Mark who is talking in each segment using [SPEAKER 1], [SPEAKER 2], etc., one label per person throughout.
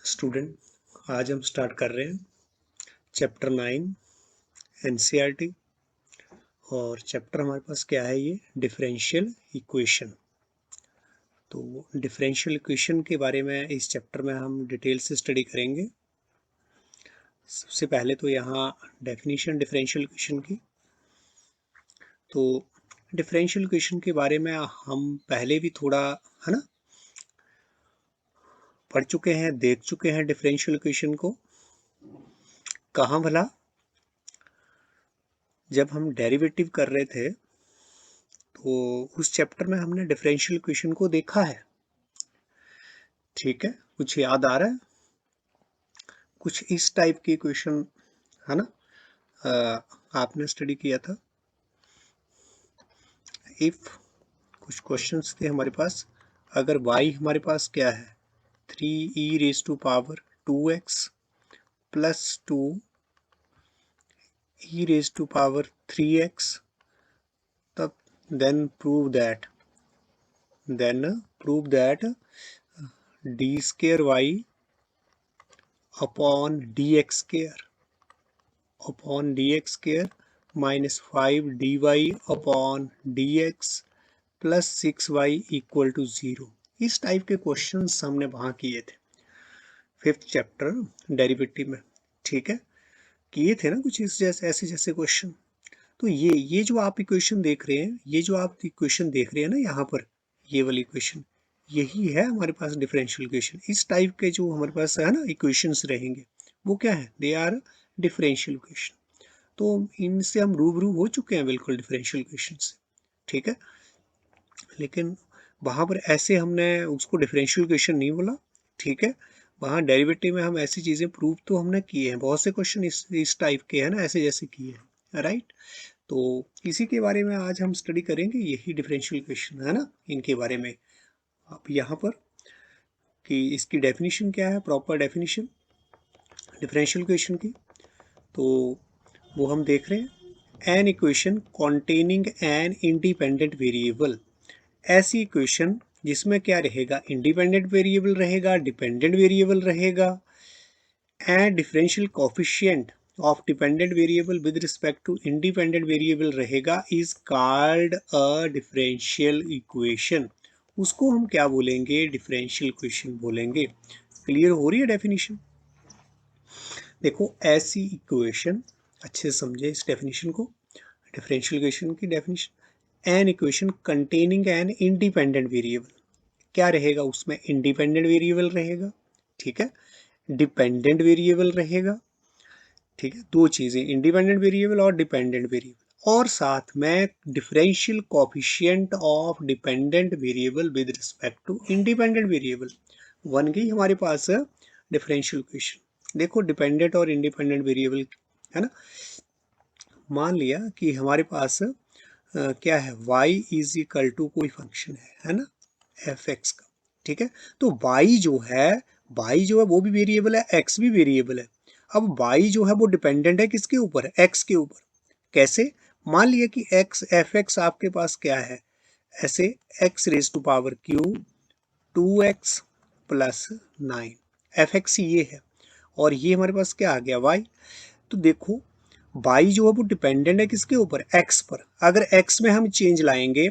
[SPEAKER 1] Student, आज हम start कर रहे हैं चैप्टर 9 एनसीईआरटी। और चैप्टर हमारे पास क्या है, ये डिफरेंशियल इक्वेशन। तो डिफरेंशियल इक्वेशन के बारे में इस चैप्टर में हम डिटेल से स्टडी करेंगे। सबसे पहले तो यहाँ डेफिनेशन डिफरेंशियल इक्वेशन की। तो डिफरेंशियल इक्वेशन के बारे में हम पहले भी थोड़ा है ना पढ़ चुके हैं, देख चुके हैं डिफरेंशियल इक्वेशन को। कहाँ भला, जब हम डेरिवेटिव कर रहे थे तो उस चैप्टर में हमने डिफरेंशियल इक्वेशन को देखा है। ठीक है, कुछ याद आ रहा है? कुछ इस टाइप की इक्वेशन है ना, आपने स्टडी किया था। इफ कुछ क्वेश्चंस थे हमारे पास, अगर y हमारे पास क्या है 3e⁻² 2x plus 2 e⁻³ 3x, तब then prove that d² y upon dx² minus 5 dy upon dx plus 6y equal to 0। इस टाइप के क्वेश्चंस हमने वहाँ किए थे 5th चैप्टर डेरिवेटिव में। ठीक है, किए थे ना कुछ इस जैसे ऐसे जैसे क्वेश्चन। तो ये जो आप इक्वेशन देख रहे हैं, ये जो आप इक्वेशन देख रहे हैं ना यहाँ पर, ये वाली इक्वेशन, यही है हमारे पास डिफरेंशियल इक्वेशन। इस टाइप के जो हमारे पास है ना इक्वेशंस रहेंगे, वो क्या है, दे आर डिफरेंशियल इक्वेशन। तो इनसे हम रूबरू हो चुके हैं बिल्कुल डिफरेंशियल इक्वेशन से। ठीक है, लेकिन वहाँ पर ऐसे हमने उसको डिफरेंशियल इक्वेशन नहीं बोला। ठीक है, वहाँ डेरिवेटिव में हम ऐसी चीज़ें प्रूव तो हमने किए हैं, बहुत से क्वेश्चन इस टाइप के हैं ना, ऐसे जैसे किए हैं, राइट। तो इसी के बारे में आज हम स्टडी करेंगे, यही डिफरेंशियल इक्वेशन है ना, इनके बारे में। अब यहाँ पर कि इसकी डेफिनेशन क्या है, प्रॉपर डेफिनेशन डिफरेंशियल इक्वेशन की, तो वो हम देख रहे हैं। An equation containing n independent variable, ऐसी इक्वेशन जिसमें क्या रहेगा, इंडिपेंडेंट वेरिएबल रहेगा, डिपेंडेंट वेरिएबल रहेगा, and differential coefficient of dependent variable with respect to independent variable रहेगा, is called a differential equation. उसको हम क्या बोलेंगे, डिफरेंशियल इक्वेशन बोलेंगे। क्लियर हो रही है डेफिनेशन? देखो, ऐसी इक्वेशन, अच्छे से समझे इस डेफिनेशन को, डिफरेंशियल इक्वेशन की definition. An equation containing N independent variable, क्या रहेगा उसमें, इंडिपेंडेंट वेरिएबल रहेगा, ठीक है, डिपेंडेंट वेरिएबल रहेगा। ठीक है, दो चीजें, इंडिपेंडेंट वेरिएबल और डिपेंडेंट वेरिएबल, और साथ में differential coefficient of dependent variable with respect to independent variable. बन गई हमारे पास डिफरेंशियल इक्वेशन। देखो, डिपेंडेंट और इंडिपेंडेंट वेरिएबल है ना, मान लिया कि हमारे पास क्या है, y इज इक्वल टू कोई फंक्शन है ना, f(x) का। ठीक है, तो y जो है वो भी वेरिएबल है, x भी वेरिएबल है। अब y जो है वो डिपेंडेंट है किसके ऊपर, x के ऊपर। कैसे, मान लिया कि x f(x) आपके पास क्या है, ऐसे x⁻³ 2x प्लस 9, f(x) ये है, और ये हमारे पास क्या आ गया, y। तो देखो, y जो है वो डिपेंडेंट है किसके ऊपर, x पर। अगर x में हम चेंज लाएंगे,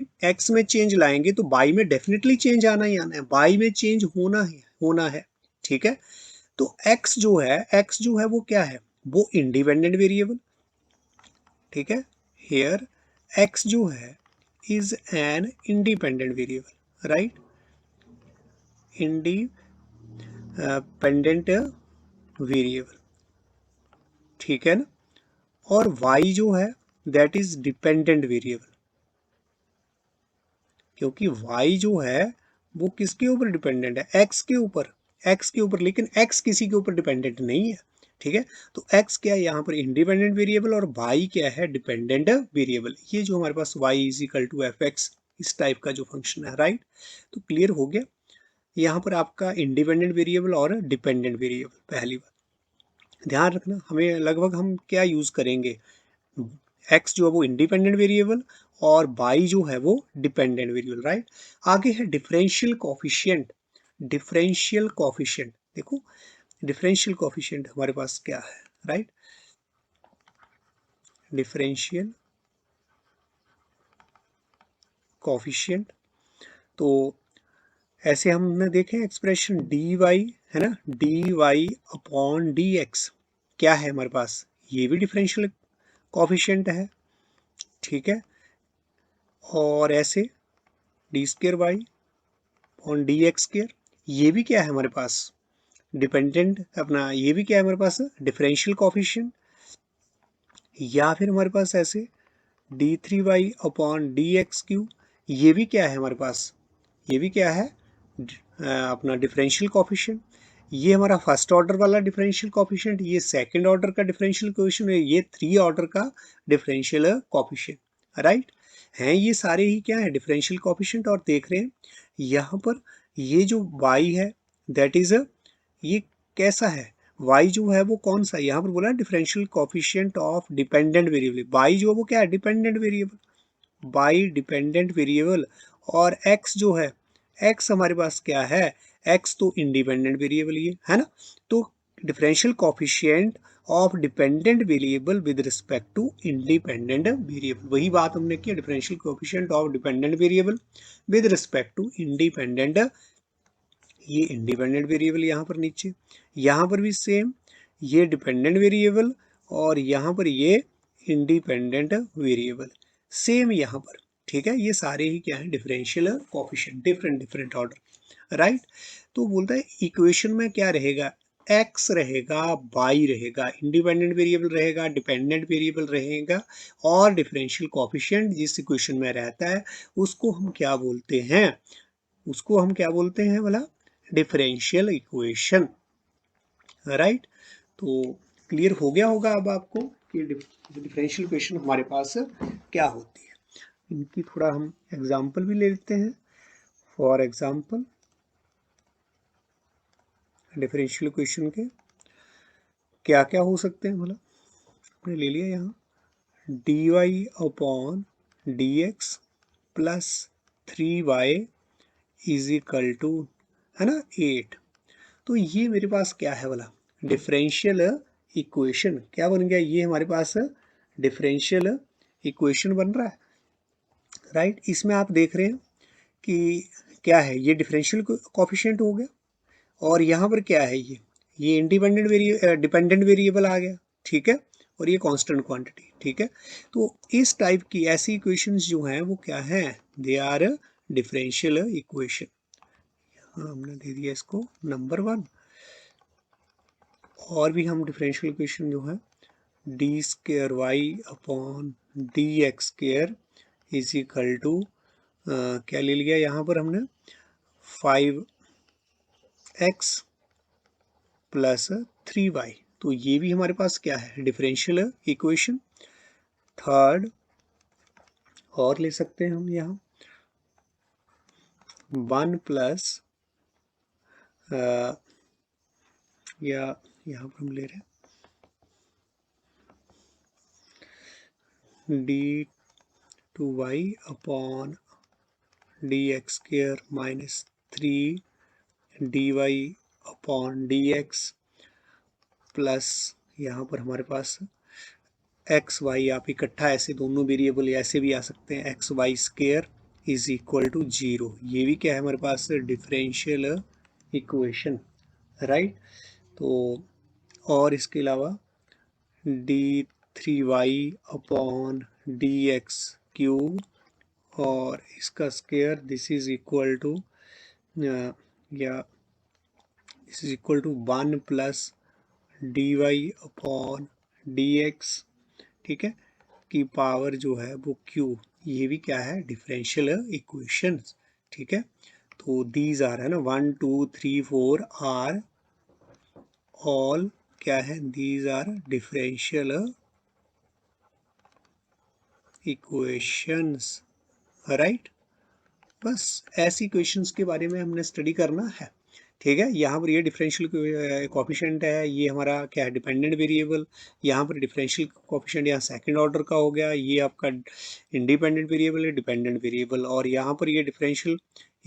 [SPEAKER 1] तो y में डेफिनेटली चेंज आना ही आना है, y में चेंज होना है। ठीक है, तो x जो है वो क्या है, वो इंडिपेंडेंट वेरिएबल। ठीक है, हियर x जो है is an independent variable, right, independent variable. ठीक है ना, और y जो है दैट इज डिपेंडेंट वेरिएबल, क्योंकि y जो है वो किसके ऊपर डिपेंडेंट है, x के ऊपर, लेकिन x किसी के ऊपर डिपेंडेंट नहीं है। ठीक है, तो x क्या है यहाँ पर, इंडिपेंडेंट वेरिएबल, और y क्या है, डिपेंडेंट वेरिएबल। ये जो हमारे पास y is equal to f(x), इस टाइप का जो फंक्शन है, राइट। तो क्लियर हो गया यहाँ पर आपका इंडिपेंडेंट वेरिएबल और डिपेंडेंट वेरिएबल। पहली बात ध्यान रखना, हमें लगभग हम क्या यूज करेंगे, x जो है वो इंडिपेंडेंट वेरिएबल और y जो है वो डिपेंडेंट वेरिएबल, राइट। आगे है डिफरेंशियल कोफिशिएंट। देखो, डिफरेंशियल कोफिशिएंट हमारे पास क्या है, राइट, डिफरेंशियल कोफिशिएंट। तो ऐसे हमने देखे एक्सप्रेशन डी वाई है ना, d Y upon D x क्या है हमारे पास, ये भी डिफरेंशियल कोफिशिएंट है, ठीक है। और ऐसे d square y upon D x square, ये भी क्या है हमारे पास डिपेंडेंट अपना, ये भी क्या है हमारे पास डिफरेंशियल कोफिशिएंट। या फिर हमारे पास ऐसे d three Y upon D x cube, ये भी क्या है हमारे पास, ये भी क्या है अपना डिफरेंशियल कोफिशिएंट। ये हमारा फर्स्ट ऑर्डर वाला डिफरेंशियल कोफिशिएंट, ये सेकंड ऑर्डर का डिफरेंशियल कोफिशिएंट, ये थ्री ऑर्डर का डिफरेंशियल कोफिशिएंट, राइट हैं। ये सारे ही क्या है डिफरेंशियल कोफिशिएंट। और देख रहे हैं यहाँ पर ये जो y है दैट इज ये कैसा है, y जो है वो कौन सा, यहाँ पर बोला differential coefficient of dependent variable, y जो है वो क्या है dependent variable, by dependent variable. और x जो है, x हमारे पास क्या है, x तो इंडिपेंडेंट वेरिएबल ये है ना। तो differential coefficient of dependent variable with respect to independent variable, वही बात हमने की, differential coefficient of dependent variable with respect to independent, ये इंडिपेंडेंट वेरिएबल यहाँ पर नीचे, यहाँ पर भी सेम, ये डिपेंडेंट वेरिएबल और यहाँ पर ये इंडिपेंडेंट वेरिएबल, सेम यहाँ पर, ठीक है। ये सारे ही क्या है differential coefficient, different different order, right. तो बोलता है इक्वेशन में क्या रहेगा, x रहेगा, y रहेगा, इंडिपेंडेंट वेरिएबल रहेगा, डिपेंडेंट वेरिएबल रहेगा, और डिफरेंशियल कोफिशिएंट जिस इक्वेशन में रहता है उसको हम क्या बोलते हैं, उसको हम क्या बोलते हैं बोला डिफरेंशियल इक्वेशन, राइट। तो क्लियर हो गया होगा अब आपको कि डिफरेंशियल इक्वेशन हमारे पास क्या होती है। इनकी थोड़ा हम एग्जांपल भी ले लेते हैं। फॉर एग्जांपल डिफरेंशियल इक्वेशन के क्या क्या हो सकते हैं, मतलब हमने ले लिया यहाँ d Y upon D x plus three y is equal to है ना 8। तो ये मेरे पास क्या है वाला डिफरेंशियल इक्वेशन क्या बन गया, ये हमारे पास डिफरेंशियल इक्वेशन बन रहा है, राइट। इसमें आप देख रहे हैं कि क्या है, ये डिफरेंशियल कोफिशिएंट हो गया, और यहाँ पर क्या है, ये इंडिपेंडेंट डिपेंडेंट वेरिएबल आ गया, ठीक है, और ये कांस्टेंट क्वांटिटी, ठीक है। तो इस टाइप की ऐसी इक्वेशंस जो हैं वो क्या है, दे आर डिफरेंशियल इक्वेशन। हमने दे दिया इसको नंबर 1। और भी हम डिफरेंशियल इक्वेशन जो है d square y upon D x square is equal to क्या ले लिया यहाँ पर हमने 5x प्लस 3y। तो ये भी हमारे पास क्या है डिफरेंशियल इक्वेशन। थर्ड और ले सकते हैं हम यहाँ 1 प्लस या यहाँ पर हम ले रहे हैं d two y upon D x square minus 3 d Y upon D x plus यहाँ पर हमारे पास एक्स वाई, आप इकट्ठा ऐसे दोनों वेरिएबल ऐसे भी आ सकते हैं, x y square is equal to 0। ये भी क्या है हमारे पास डिफरेंशियल इक्वेशन, राइट। तो और इसके अलावा D three Y upon D x cube और इसका square this is equal to या this is equal to 1 plus D Y upon D X, ठीक है, की पावर जो है वो क्यूब, ये भी क्या है डिफरेंशियल इक्वेशन, ठीक है। तो दीज आर है ना 1 2 3 4 आर ऑल क्या है, these are differential equations, right. बस ऐसी इक्वेशंस के बारे में हमने स्टडी करना है, ठीक है। यहाँ पर ये डिफरेंशियल कोफिशिएंट है, ये हमारा क्या है डिपेंडेंट वेरिएबल, यहाँ पर डिफरेंशियल कोफिशिएंट यहाँ सेकंड ऑर्डर का हो गया, ये आपका इंडिपेंडेंट वेरिएबल है डिपेंडेंट वेरिएबल, और यहाँ पर ये डिफरेंशियल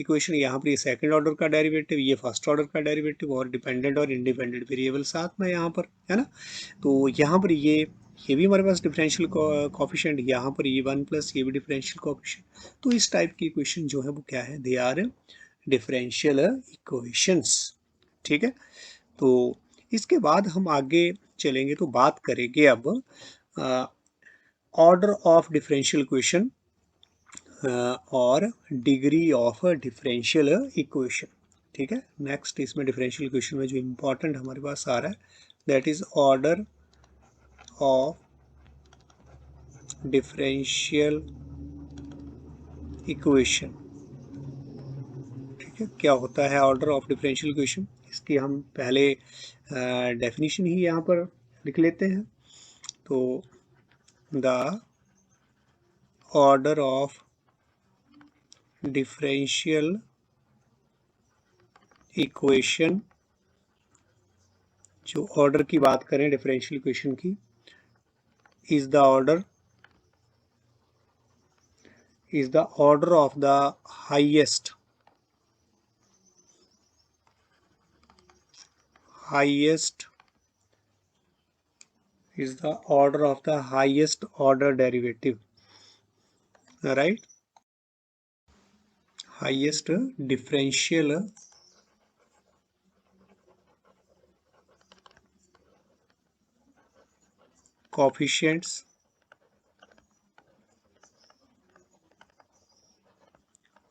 [SPEAKER 1] इक्वेशन, यहाँ पर ये सेकंड ऑर्डर का डेरिवेटिव, ये फर्स्ट ऑर्डर का डेरिवेटिव, और डिपेंडेंट और इंडिपेंडेंट वेरिएबल साथ में यहाँ पर है ना। तो यहाँ पर ये भी हमारे पास डिफरेंशियल कोफिशिएंट, यहाँ पर ये 1 प्लस ये भी डिफरेंशियल कोफिशिएंट। तो इस टाइप की इक्वेशन जो है वो क्या है, दे आर डिफरेंशियल इक्वेशंस। ठीक है, तो इसके बाद हम आगे चलेंगे तो बात करेंगे अब ऑर्डर ऑफ डिफरेंशियल इक्वेशन और डिग्री ऑफ डिफरेंशियल इक्वेशन। ठीक है, नेक्स्ट इसमें डिफरेंशियल इक्वेशन में जो इंपॉर्टेंट हमारे पास आ रहा है that is order of differential equation. ठीक है, क्या होता है ऑर्डर ऑफ डिफरेंशियल इक्वेशन, इसकी हम पहले डेफिनेशन ही यहाँ पर लिख लेते हैं। तो the order of differential equation, जो ऑर्डर की बात करें डिफरेंशियल इक्वेशन की, is the order of the highest is the order of the highest order derivative, right? Highest differential coefficients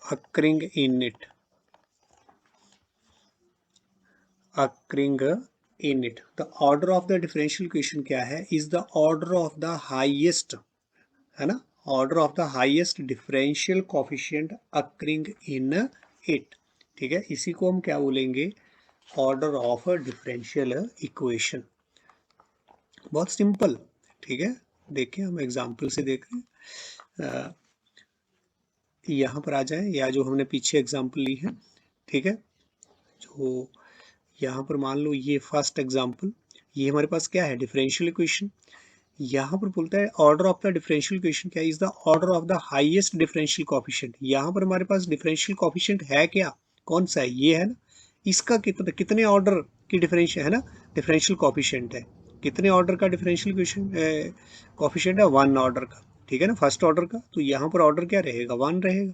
[SPEAKER 1] occurring in it, the order of the differential equation क्या है, is the order of the highest, है ना, order of the highest differential coefficient occurring in it. ठीक है, इसी को हम क्या बोलेंगे, ऑर्डर ऑफ डिफरेंशियल इक्वेशन। बहुत सिंपल। ठीक है, देखिए हम एग्जांपल से देख रहे हैं, यहाँ पर आ जाए, या जो हमने पीछे एग्जांपल ली है। ठीक है, जो यहाँ पर मान लो ये फर्स्ट एग्जांपल, ये हमारे पास क्या है, डिफरेंशियल इक्वेशन। यहाँ पर बोलता है order of the differential equation क्या, is the order of the highest differential coefficient. यहाँ पर हमारे पास डिफरेंशियल कोफिशिएंट है क्या, कौन सा है, ये है ना। इसका कितने ऑर्डर की डिफरेंशियल है ना, डिफरेंशियल कोफिशिएंट है, कितने ऑर्डर का डिफरेंशियल कोफिशिएंट है, 1 ऑर्डर का। ठीक है ना, फर्स्ट ऑर्डर का, तो यहाँ पर ऑर्डर क्या रहेगा, 1 रहेगा।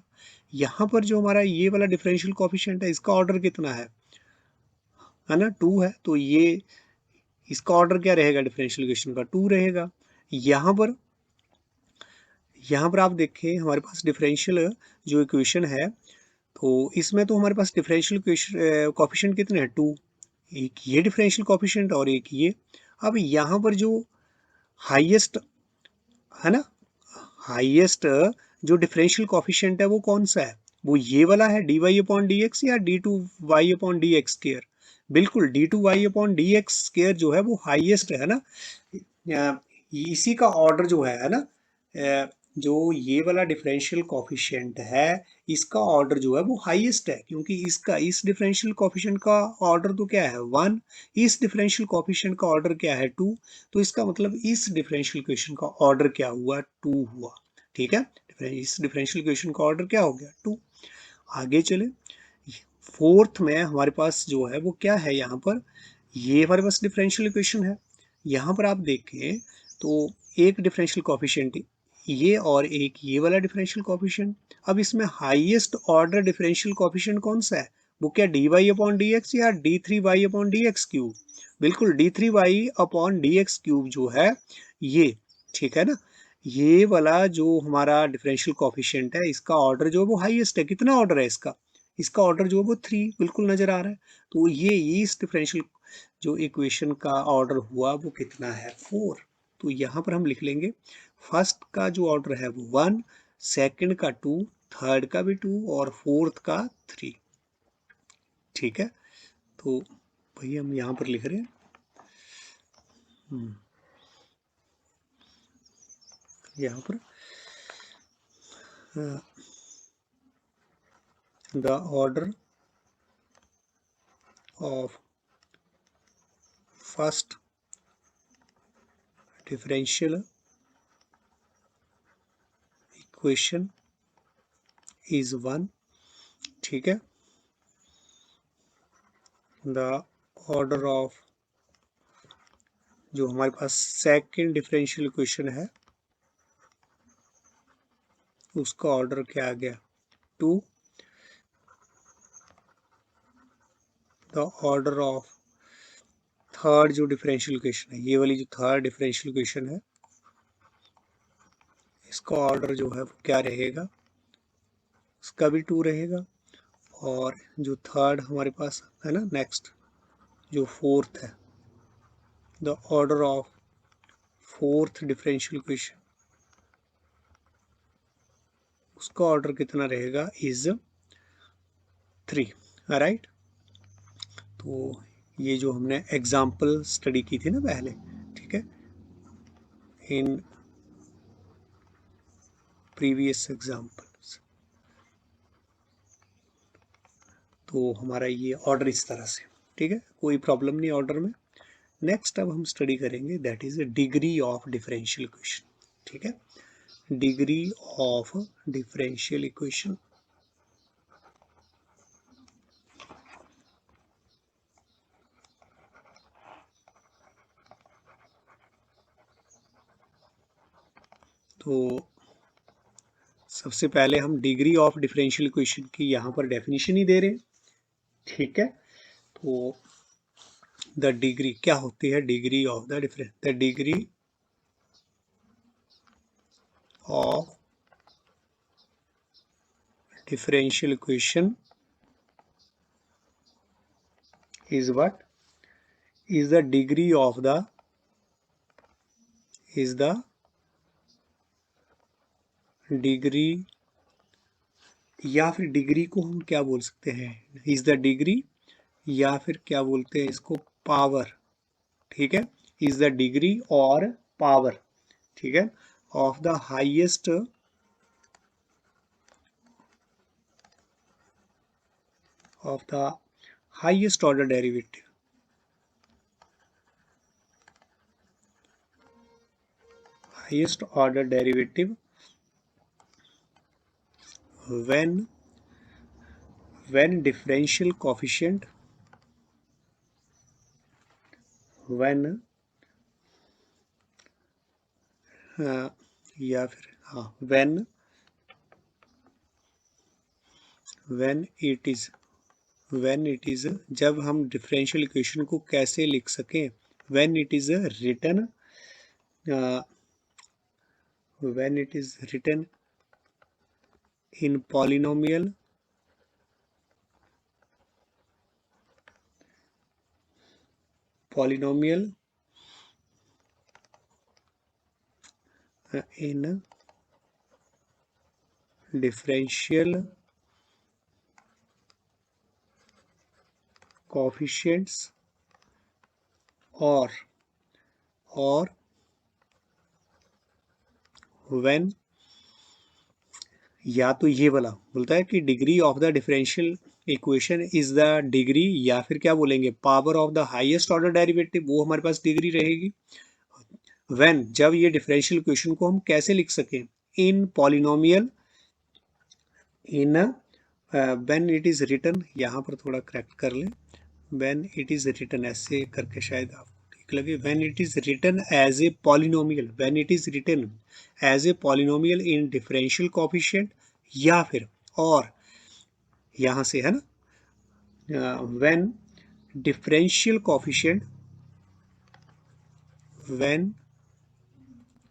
[SPEAKER 1] यहाँ पर जो हमारा ये वाला डिफरेंशियल कोफिशिएंट है, इसका ऑर्डर कितना है ना, 2 है। तो ये इसका ऑर्डर क्या रहेगा डिफरेंशियल इक्वेशन का, 2 रहेगा। यहाँ पर आप देखें हमारे पास डिफरेंशियल जो इक्वेशन है, तो इसमें तो हमारे पास डिफरेंशियल इक्वेशन कोफिशिएंट कितने हैं, 2, एक ये डिफरेंशियल कोफिशिएंट और एक ये। अब यहाँ पर जो हाईएस्ट है ना, हाईएस्ट जो डिफरेंशियल कोफिशिएंट है वो कौन सा है, वो ये वाला है dy/dx या d2y/dx स्क्वायर। बिल्कुल d2y/dx स्क्वायर जो है वो हाईएस्ट है ना, इसी का ऑर्डर जो है ना, जो ये वाला डिफरेंशियल कोफिशिएंट है इसका ऑर्डर जो है वो हाईएस्ट है, क्योंकि इसका इस डिफरेंशियल कोफिशिएंट का ऑर्डर तो क्या है 1, इस डिफरेंशियल कोफिशिएंट का ऑर्डर क्या है 2, तो इसका मतलब इस डिफरेंशियल इक्वेशन का ऑर्डर क्या हुआ, 2 हुआ। ठीक है, इस डिफरेंशियल इक्वेशन का ऑर्डर क्या हो गया, 2। आगे चले, फोर्थ में हमारे पास जो है वो क्या है, यहाँ पर ये हमारे पास डिफरेंशियल इक्वेशन है। यहाँ पर आप देखें तो एक डिफरेंशियल कोफिशिएंट ये और एक ये वाला डिफरेंशियल कोफिशिएंट। अब इसमें हाईएस्ट ऑर्डर डिफरेंशियल कोफिशिएंट कौन सा है, वो क्या dy/dx या d3y/dx क्यूब। बिल्कुल d3y/dx क्यूब जो है ये। ठीक है ना, ये वाला जो हमारा डिफरेंशियल कोफिशिएंट है इसका ऑर्डर जो है वो हाईएस्ट है। कितना ऑर्डर है इसका, इसका ऑर्डर जो है वो 3 बिल्कुल नजर आ रहा है। तो ये इस डिफरेंशियल जो इक्वेशन का ऑर्डर हुआ वो कितना है, 4। तो यहाँ पर हम लिख लेंगे फर्स्ट का जो ऑर्डर है वो 1, सेकंड का 2, थर्ड का भी 2 और फोर्थ का 3। ठीक है, तो भैया हम यहाँ पर लिख रहे हैं यहाँ पर the order of first differential equation is 1। ठीक है, द ऑर्डर ऑफ जो हमारे पास सेकंड डिफरेंशियल इक्वेशन है उसका ऑर्डर क्या आ गया 2, द ऑर्डर ऑफ थर्ड जो डिफरेंशियल इक्वेशन है, ये वाली जो थर्ड डिफरेंशियल इक्वेशन है, इसका ऑर्डर जो है वो क्या रहेगा, इसका भी 2 रहेगा। और जो थर्ड हमारे पास है ना, नेक्स्ट जो फोर्थ है, the order of fourth differential equation, उसका ऑर्डर कितना रहेगा, इज 3। राइट, तो ये जो हमने एग्जाम्पल स्टडी की थी ना पहले, ठीक है, इन प्रीवियस एग्जाम्पल्स, तो हमारा ये ऑर्डर इस तरह से, ठीक है, कोई प्रॉब्लम नहीं ऑर्डर में। नेक्स्ट अब हम स्टडी करेंगे that is degree of differential equation. ठीक है, डिग्री ऑफ डिफरेंशियल इक्वेशन। तो सबसे पहले हम डिग्री ऑफ डिफरेंशियल इक्वेशन की यहाँ पर डेफिनेशन ही दे रहे हैं। ठीक है, तो द डिग्री क्या होती है, degree of the difference, the degree of differential equation is what is the degree of the is the degree, या फिर डिग्री को हम क्या बोल सकते हैं, इज द डिग्री, या फिर क्या बोलते हैं इसको, पावर। ठीक है, इज द डिग्री और पावर, ठीक है, of the highest order derivative, highest order derivative when differential coefficient या फिर हाँ when it is जब हम डिफरेंशियल इक्वेशन को कैसे लिख सकें, when it is written in polynomial in differential coefficients or when, या तो ये वाला बोलता है कि degree of the differential equation is the degree, या फिर क्या बोलेंगे, power of the highest order derivative, वो हमारे पास डिग्री रहेगी। व्हेन, जब ये डिफरेंशियल इक्वेशन को हम कैसे लिख सकें, in polynomial, in when it is written, यहाँ पर थोड़ा करेक्ट कर लें, व्हेन इट इज रिटन, ऐसे करके शायद आपको ठीक लगे, when it is written as a polynomial, when it is written as a polynomial in differential coefficient, या फिर और यहाँ से है ना, when differential coefficient, when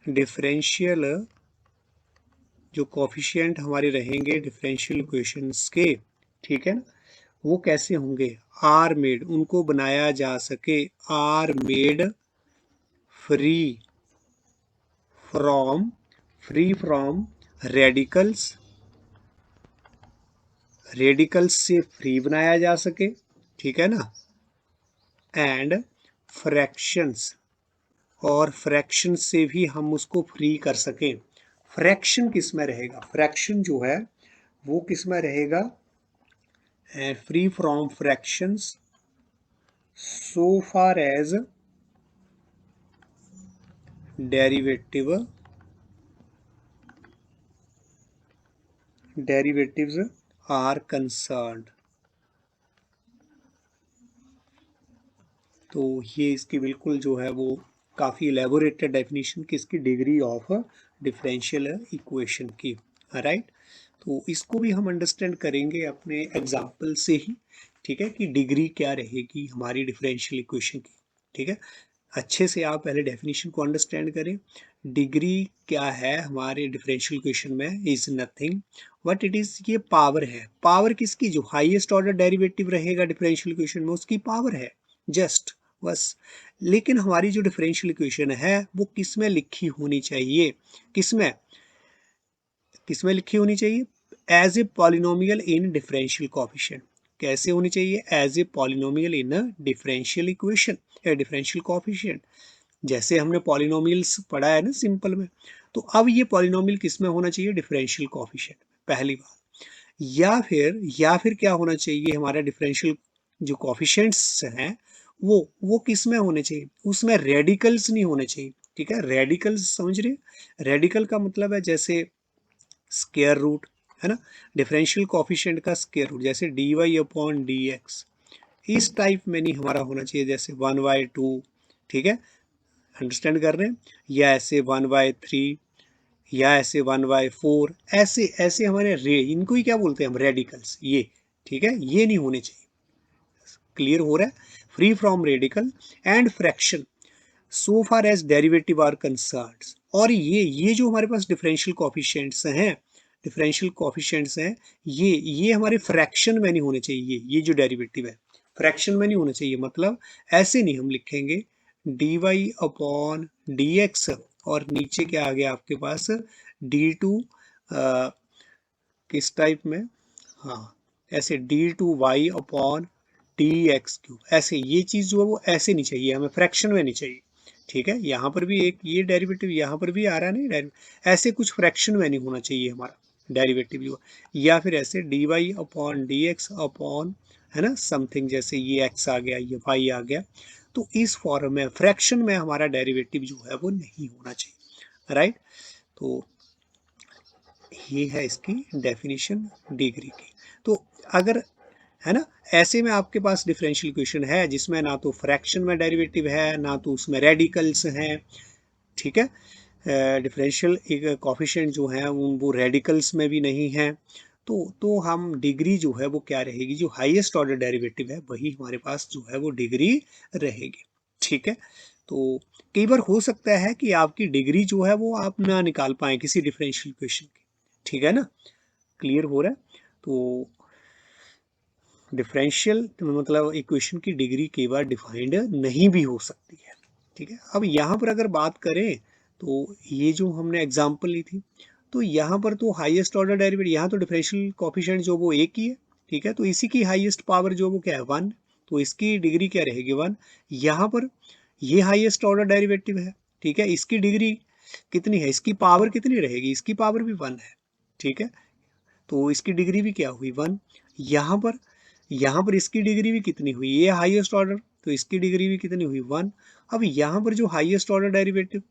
[SPEAKER 1] differential जो कोएफिशिएंट हमारे रहेंगे डिफरेंशियल इक्वेशंस के, ठीक है ना, वो कैसे होंगे, आर मेड, उनको बनाया जा सके, are made free from radicals से फ्री बनाया जा सके, ठीक है ना, एंड फ्रैक्शंस, और फ्रैक्शन से भी हम उसको फ्री कर सकें। फ्रैक्शन किस में रहेगा, फ्रैक्शन जो है वो किस में रहेगा, free from fractions so far as derivatives are concerned. तो ये इसकी बिल्कुल जो है वो काफ़ी एलेबोरेटेड डेफिनेशन किसकी, डिग्री ऑफ डिफरेंशियल इक्वेशन की, राइट। तो इसको भी हम अंडरस्टैंड करेंगे अपने एग्जाम्पल से ही, ठीक है, कि डिग्री क्या रहेगी हमारी डिफरेंशियल इक्वेशन की, ठीक है। अच्छे से आप पहले डेफिनेशन को अंडरस्टैंड करें। डिग्री क्या है हमारे डिफरेंशियल इक्वेशन में, is nothing what it is, ये पावर है। पावर किसकी, जो हाईएस्ट ऑर्डर डेरिवेटिव रहेगा डिफरेंशियल इक्वेशन में उसकी पावर है, जस्ट, बस। लेकिन हमारी जो डिफरेंशियल इक्वेशन है वो किस में लिखी होनी चाहिए, किसमें किसमें लिखी होनी चाहिए, as a polynomial in differential coefficient. कैसे होनी चाहिए, as a polynomial in uh differential equation या डिफरेंशियल कोएफिशिएंट। जैसे हमने पॉलिनोमियल्स पढ़ा है ना सिंपल में, तो अब ये पॉलिनोमियल किस में होना चाहिए, डिफरेंशियल कोएफिशिएंट, पहली बात। या फिर क्या होना चाहिए, हमारा डिफरेंशियल जो कोएफिशिएंट्स हैं वो किस में होने चाहिए, उसमें रेडिकल्स नहीं होने चाहिए, ठीक है। रेडिकल्स समझ रहे हैं, रेडिकल का मतलब है जैसे स्क्वायर रूट, है ना, डिफरेंशियल कोएफिशिएंट का स्क्वायर रूट, जैसे d Y upon D x, इस टाइप में नहीं हमारा होना चाहिए, जैसे 1/2, ठीक है, अंडरस्टैंड कर रहे हैं, या ऐसे 1/3, या ऐसे 1/4, ऐसे ऐसे हमारे इनको ही क्या बोलते हैं हम, रेडिकल्स, ये, ठीक है, ये नहीं होने चाहिए। क्लियर हो रहा है, free from radical and fraction so far as derivative are concerned. और ये जो हमारे पास डिफरेंशियल कोएफिशिएंट्स हैं, डिफरेंशियल कोएफिशिएंट्स हैं, ये हमारे फ्रैक्शन में नहीं होने चाहिए, ये जो डेरिवेटिव है फ्रैक्शन में नहीं होना चाहिए। मतलब ऐसे नहीं हम लिखेंगे d Y upon D x और नीचे क्या आ गया आपके पास d2, किस टाइप में, हाँ, ऐसे d2y upon D x cube, ऐसे ये चीज़ जो है वो ऐसे नहीं चाहिए, हमें फ्रैक्शन में नहीं चाहिए, ठीक है। यहाँ पर भी एक ये डेरिवेटिव यहाँ पर भी आ रहा है, नहीं डेरिवेटिव ऐसे कुछ फ्रैक्शन में नहीं होना चाहिए हमारा डेरिवेटिव जो, या फिर ऐसे d Y upon D x upon, है ना, समथिंग, जैसे ये x आ गया, ये y आ गया, तो इस फॉर्म में फ्रैक्शन में हमारा डेरिवेटिव जो है वो नहीं होना चाहिए, राइट। तो ये है इसकी डेफिनेशन डिग्री की। तो अगर, है ना, ऐसे में आपके पास डिफरेंशियल इक्वेशन है जिसमें ना तो फ्रैक्शन में डेरिवेटिव है ना तो उसमें रेडिकल्स हैं, ठीक है, डिफरेंशियल कोएफिशिएंट जो है वो रेडिकल्स में भी नहीं है, तो हम डिग्री जो है वो क्या रहेगी, जो हाईएस्ट ऑर्डर डेरिवेटिव है वही हमारे पास जो है वो डिग्री रहेगी, ठीक है। तो कई बार हो सकता है कि आपकी डिग्री जो है वो आप ना निकाल पाए किसी डिफरेंशियल इक्वेशन की, ठीक है ना, क्लियर हो रहा है। तो डिफरेंशियल मतलब इक्वेशन की डिग्री कई बार डिफाइंड नहीं भी हो सकती है, ठीक है। अब यहाँ पर अगर बात करें तो ये जो हमने एग्जांपल ली थी, तो यहाँ पर तो हाईएस्ट ऑर्डर डेरिवेटिव, यहाँ तो डिफरेंशियल कोएफिशिएंट जो वो एक ही है, ठीक है, तो इसी की हाईएस्ट पावर जो वो क्या है 1, तो इसकी डिग्री क्या रहेगी 1। यहाँ पर ये हाईएस्ट ऑर्डर डेरिवेटिव है, ठीक है, इसकी डिग्री कितनी है, इसकी पावर कितनी रहेगी, इसकी पावर भी 1 है, ठीक है, तो इसकी डिग्री भी क्या हुई 1। यहाँ पर इसकी डिग्री भी कितनी हुई, ये हाईएस्ट ऑर्डर, तो इसकी डिग्री भी कितनी हुई 1। अब यहाँ पर जो हाईएस्ट ऑर्डर डेरिवेटिव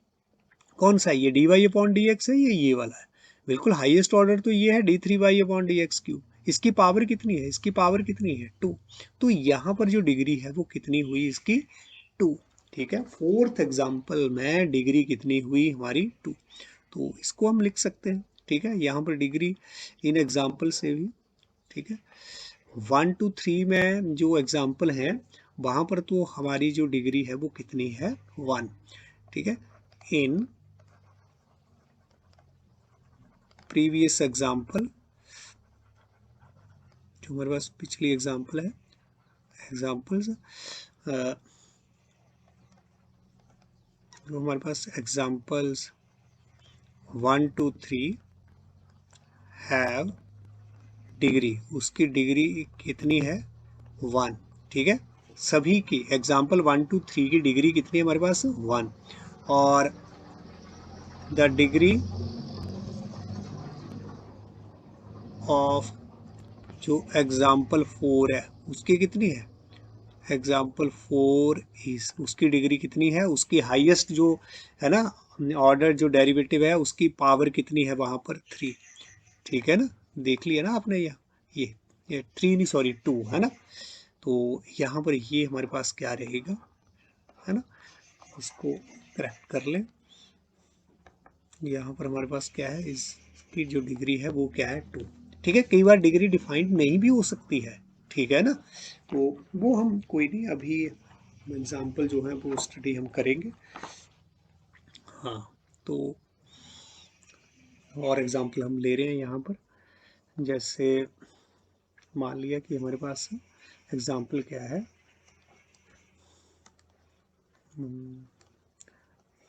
[SPEAKER 1] कौन सा है, ये d Y upon D x है, ये वाला है, बिल्कुल हाईएस्ट ऑर्डर तो ये है d3y upon D x cube. इसकी पावर कितनी है, इसकी पावर कितनी है 2, तो यहाँ पर जो डिग्री है वो कितनी हुई इसकी 2, ठीक है। फोर्थ एग्जाम्पल में डिग्री कितनी हुई हमारी 2, तो इसको हम लिख सकते हैं, ठीक है, यहाँ पर डिग्री इन एग्जाम्पल से भी, ठीक है। 1 to 3 में जो एग्जाम्पल है वहाँ पर तो हमारी जो डिग्री है वो कितनी है 1, ठीक है। इन प्रीवियस एग्जाम्पल, जो हमारे पास पिछली एग्जाम्पल है, एग्जाम्पल्स जो हमारे पास एग्जाम्पल्स 1 to 3 हैव डिग्री, उसकी डिग्री कितनी है 1, ठीक है। सभी की एग्जाम्पल 1 to 3 की डिग्री कितनी है हमारे पास 1, और द डिग्री ऑफ जो एग्जाम्पल 4 है उसकी कितनी है, एग्जाम्पल 4 इज, उसकी डिग्री कितनी है, उसकी हाईएस्ट जो है ना ऑर्डर जो डेरिवेटिव है उसकी पावर कितनी है वहां पर 3, ठीक है ना, देख लिया ना आपने, ये 3 नहीं सॉरी 2 है ना। तो यहाँ पर ये हमारे पास क्या रहेगा, है ना, इसको करेक्ट कर लें। यहाँ पर हमारे पास क्या है, इसकी जो डिग्री है वो क्या है 2। ठीक है, कई बार डिग्री डिफाइंड नहीं भी हो सकती है, ठीक है ना। तो वो हम कोई नहीं, अभी एग्जाम्पल जो है वो स्टडी हम करेंगे। हाँ, तो और एग्जाम्पल हम ले रहे हैं यहाँ पर। जैसे मान लिया कि हमारे पास एग्जाम्पल क्या है,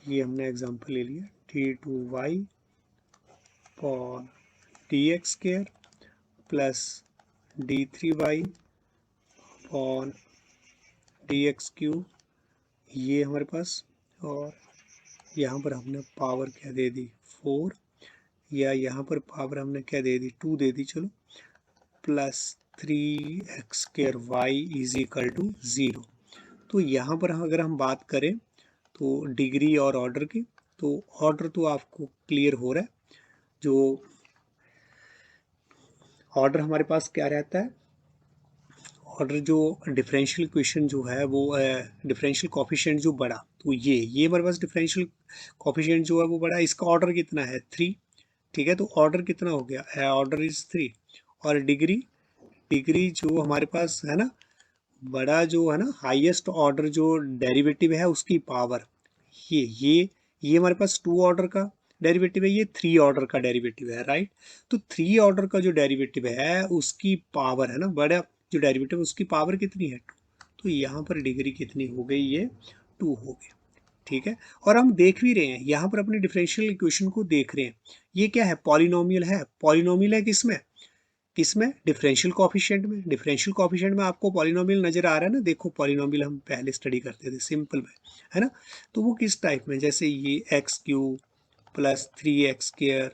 [SPEAKER 1] ये हमने एग्जाम्पल ले लिया t2y upon dx square plus d3y upon dx cube, ये हमारे पास। और यहाँ पर हमने पावर क्या दे दी 4, या यहाँ पर पावर हमने क्या दे दी 2 दे दी, चलो, plus 3x square y is equal to 0। तो यहाँ पर अगर हम बात करें तो डिग्री और ऑर्डर की, तो ऑर्डर तो आपको क्लियर हो रहा है। जो ऑर्डर हमारे पास क्या रहता है, ऑर्डर जो डिफरेंशियल इक्वेशन जो है वो डिफरेंशियल कोफिशिएंट जो बड़ा, तो ये हमारे पास डिफरेंशियल कोफिशिएंट जो है वो बड़ा, इसका ऑर्डर कितना है 3। ठीक है, तो ऑर्डर कितना हो गया, ऑर्डर इज 3। और डिग्री, डिग्री जो हमारे पास है ना, बड़ा जो है ना, हाईएस्ट ऑर्डर जो डेरिवेटिव है उसकी पावर, ये हमारे पास 2 ऑर्डर का डेरिवेटिव है, ये 3 ऑर्डर का डेरिवेटिव है, राइट। तो 3 ऑर्डर का जो डेरिवेटिव है उसकी पावर है ना, बड़ा जो डेरिवेटिव है उसकी पावर कितनी है 2। तो यहाँ पर डिग्री कितनी हो गई, ये 2 हो गई। ठीक है, और हम देख भी रहे हैं यहाँ पर अपने डिफरेंशियल इक्वेशन को देख रहे हैं, ये क्या है, पॉलिनोमियल है। पॉलिनोमियल है किसमें, किसमें, डिफरेंशियल कोफिशिएंट में। डिफरेंशियल कोफिशिएंट में आपको पॉलिनोमियल नजर आ रहा है ना, देखो पॉलिनोमियल हम पहले स्टडी करते थे सिंपल में, है ना। तो वो किस टाइप में, जैसे ये x cube plus 3x square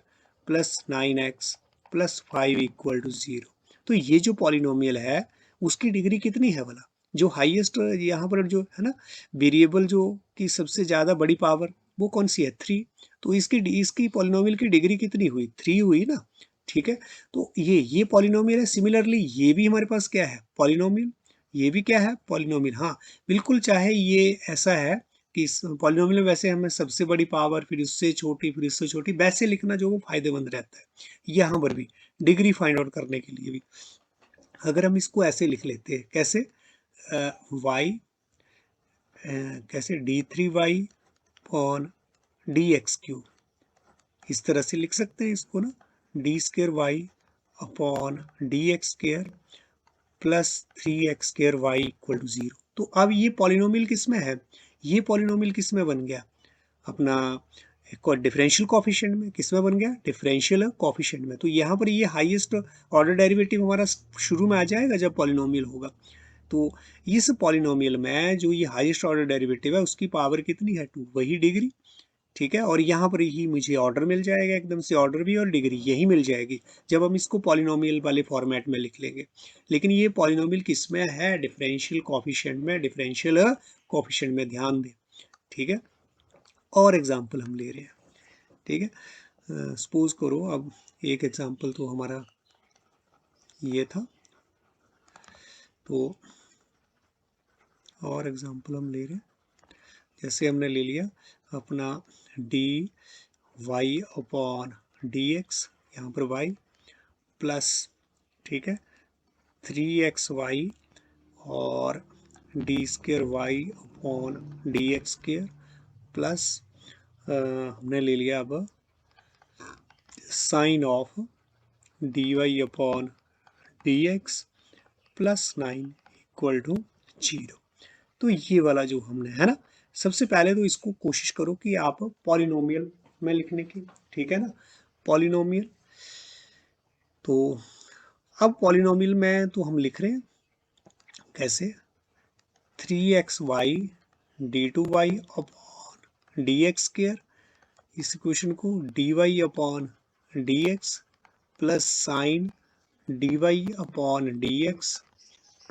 [SPEAKER 1] plus 9x plus 5 equal to 0। तो ये जो पॉलिनोमियल है उसकी डिग्री कितनी है भला, जो हाईएस्ट यहाँ पर जो है ना वेरिएबल जो की सबसे ज़्यादा बड़ी पावर वो कौन सी है 3। तो इसकी पॉलिनोमियल की डिग्री कितनी हुई 3 हुई ना। ठीक है, तो ये पॉलिनोमियल है। सिमिलरली ये भी हमारे पास क्या है पॉलिनोमियल, ये भी क्या है पॉलिनोमियल। हाँ बिल्कुल, चाहे ये ऐसा है कि इस पॉलिनोमियल में वैसे हमें सबसे बड़ी पावर फिर उससे छोटी फिर उससे छोटी वैसे लिखना जो वो फायदेमंद रहता है। यहाँ पर भी डिग्री फाइंड आउट करने के लिए भी अगर हम इसको ऐसे लिख लेते हैं, कैसे वाई कैसे d3y अपॉन dx क्यूब, इस तरह से लिख सकते हैं इसको ना, d square y upon D x square plus 3x square y equal to 0। तो अब ये पॉलिनोमियल किस में है, ये पॉलिनोमियल किस में बन गया, अपना डिफरेंशियल कोफिशिएंट में। किस में बन गया, डिफरेंशियल कोफिशिएंट में। तो यहाँ पर ये हाईएस्ट ऑर्डर डेरिवेटिव हमारा शुरू में आ जाएगा जब पॉलिनोमियल होगा। तो इस पॉलिनोमियल में जो ये हाईएस्ट ऑर्डर डेरिवेटिव है उसकी पावर कितनी है 2, वही डिग्री। ठीक है, और यहाँ पर ही मुझे ऑर्डर मिल जाएगा, एकदम से ऑर्डर भी और डिग्री यही मिल जाएगी जब हम इसको पॉलिनोमियल वाले फॉर्मेट में लिख लेंगे। लेकिन ये पॉलिनोमियल किस में है, डिफरेंशियल कोफिशिएंट में, डिफरेंशियल कोफिशिएंट में, ध्यान दें। ठीक है, और एग्जांपल हम ले रहे हैं। ठीक है, सपोज करो अब एक एग्जांपल तो हमारा ये था, तो और एग्जांपल हम ले रहे हैं। जैसे हमने ले लिया अपना d Y upon D x, यहाँ पर वाई प्लस, ठीक है, 3xy और d square y upon D x square plus हमने ले लिया अब sine of d Y upon D x plus 9 equal to 0। तो ये वाला जो हमने है ना, सबसे पहले तो इसको कोशिश करो कि आप पॉलिनोमियल में लिखने की। ठीक है ना, पॉलिनोमियल। तो अब पॉलिनोमियल में तो हम लिख रहे हैं कैसे, 3xy d2y upon D x square, इस इक्वेशन को dy upon D x plus sine dy upon D x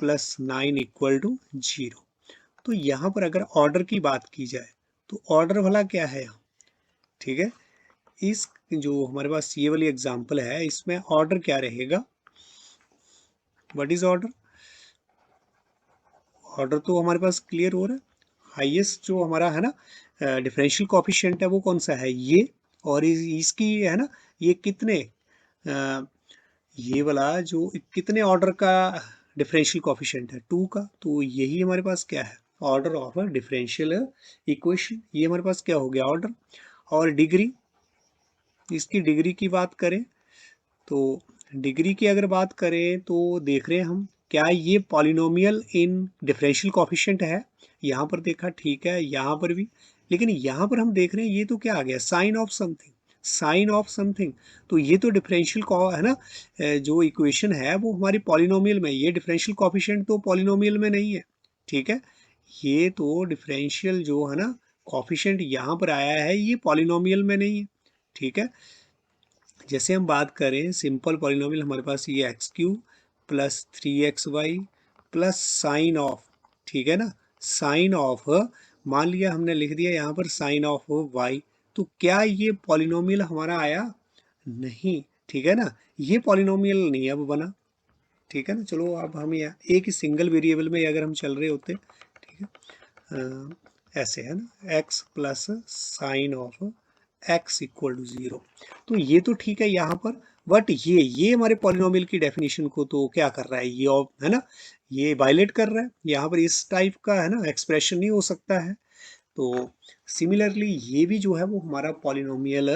[SPEAKER 1] plus 9 equal to 0। तो यहाँ पर अगर ऑर्डर की बात की जाए तो ऑर्डर भला क्या है यहाँ। ठीक है, इस जो हमारे पास ये वाली एग्जांपल है इसमें ऑर्डर क्या रहेगा, व्हाट इज ऑर्डर? ऑर्डर तो हमारे पास क्लियर हो रहा है। हाईएस्ट जो हमारा है ना डिफरेंशियल कोफिशिएंट है वो कौन सा है, ये। और इसकी है ना, ये कितने ये वाला जो कितने ऑर्डर का डिफरेंशियल कोफिशिएंट है, 2 का। तो यही हमारे पास क्या है, order of a differential equation. ये हमारे पास क्या हो गया, ऑर्डर। और डिग्री, इसकी डिग्री की बात करें तो डिग्री की अगर बात करें तो देख रहे हैं हम क्या ये पॉलिनोमियल इन डिफरेंशियल कोफिशिएंट है। यहाँ पर देखा, ठीक है, यहाँ पर भी। लेकिन यहाँ पर हम देख रहे हैं ये तो क्या आ गया, sine of something, sine of something. तो ये तो डिफरेंशियल है ना, जो इक्वेशन है वो हमारी पॉलिनोमियल में, ये डिफरेंशियल कोफिशिएंट तो पॉलिनोमियल में नहीं है। ठीक है, ये तो डिफरेंशियल जो है ना कोफिशिएंट यहाँ पर आया है ये पॉलिनोमियल में नहीं है। ठीक है, जैसे हम बात करें सिंपल पॉलिनोमियल, हमारे पास ये x cube plus 3xy plus sine of, ठीक है ना, साइन ऑफ, मान लिया हमने लिख दिया यहाँ पर साइन ऑफ वाई। तो क्या ये पॉलिनोमियल हमारा आया? नहीं। ठीक है ना, ये पॉलिनोमियल नहीं अब बना। ठीक है ना, चलो अब हम यहाँ एक ही सिंगल वेरिएबल में अगर हम चल रहे होते, ठीक है, ऐसे है ना, x plus sine of x equal to 0। तो ये तो ठीक है यहाँ पर, बट ये हमारे पॉलिनोमियल की डेफिनेशन को तो क्या कर रहा है ये, और है ना, ये वायलेट कर रहा है। यहाँ पर इस टाइप का है ना एक्सप्रेशन नहीं हो सकता है। तो सिमिलरली ये भी जो है वो हमारा पॉलिनोमियल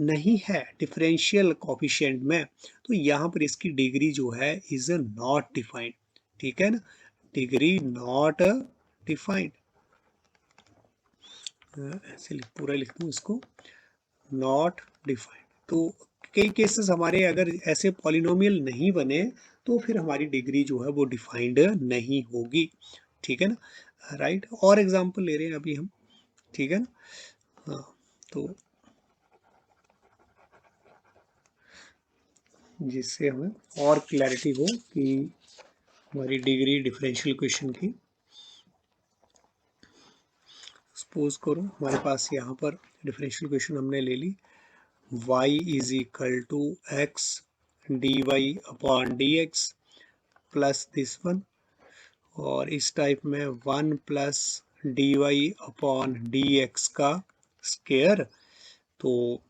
[SPEAKER 1] नहीं है डिफरेंशियल कोफिशिएंट में। तो यहाँ पर इसकी डिग्री जो है इज नॉट डिफाइंड। ठीक है ना, डिग्री नॉट डिफाइंड। ऐसे पूरा लिख दूँ इसको, नॉट डिफाइंड। तो कई केसेस हमारे अगर ऐसे पॉलिनोमियल नहीं बने तो फिर हमारी डिग्री जो है वो डिफाइंड नहीं होगी। ठीक है ना, राइट। और एग्जांपल ले रहे हैं अभी हम, ठीक है ना। हाँ, तो जिससे हमें और क्लैरिटी हो कि हमारी डिग्री डिफरेंशियल इक्वेशन की। सपोज करो हमारे पास यहाँ पर डिफरेंशियल इक्वेशन हमने ले ली, y is equal to x d Y upon D x plus this one. और इस टाइप में 1 plus D Y upon D x का स्केयर। तो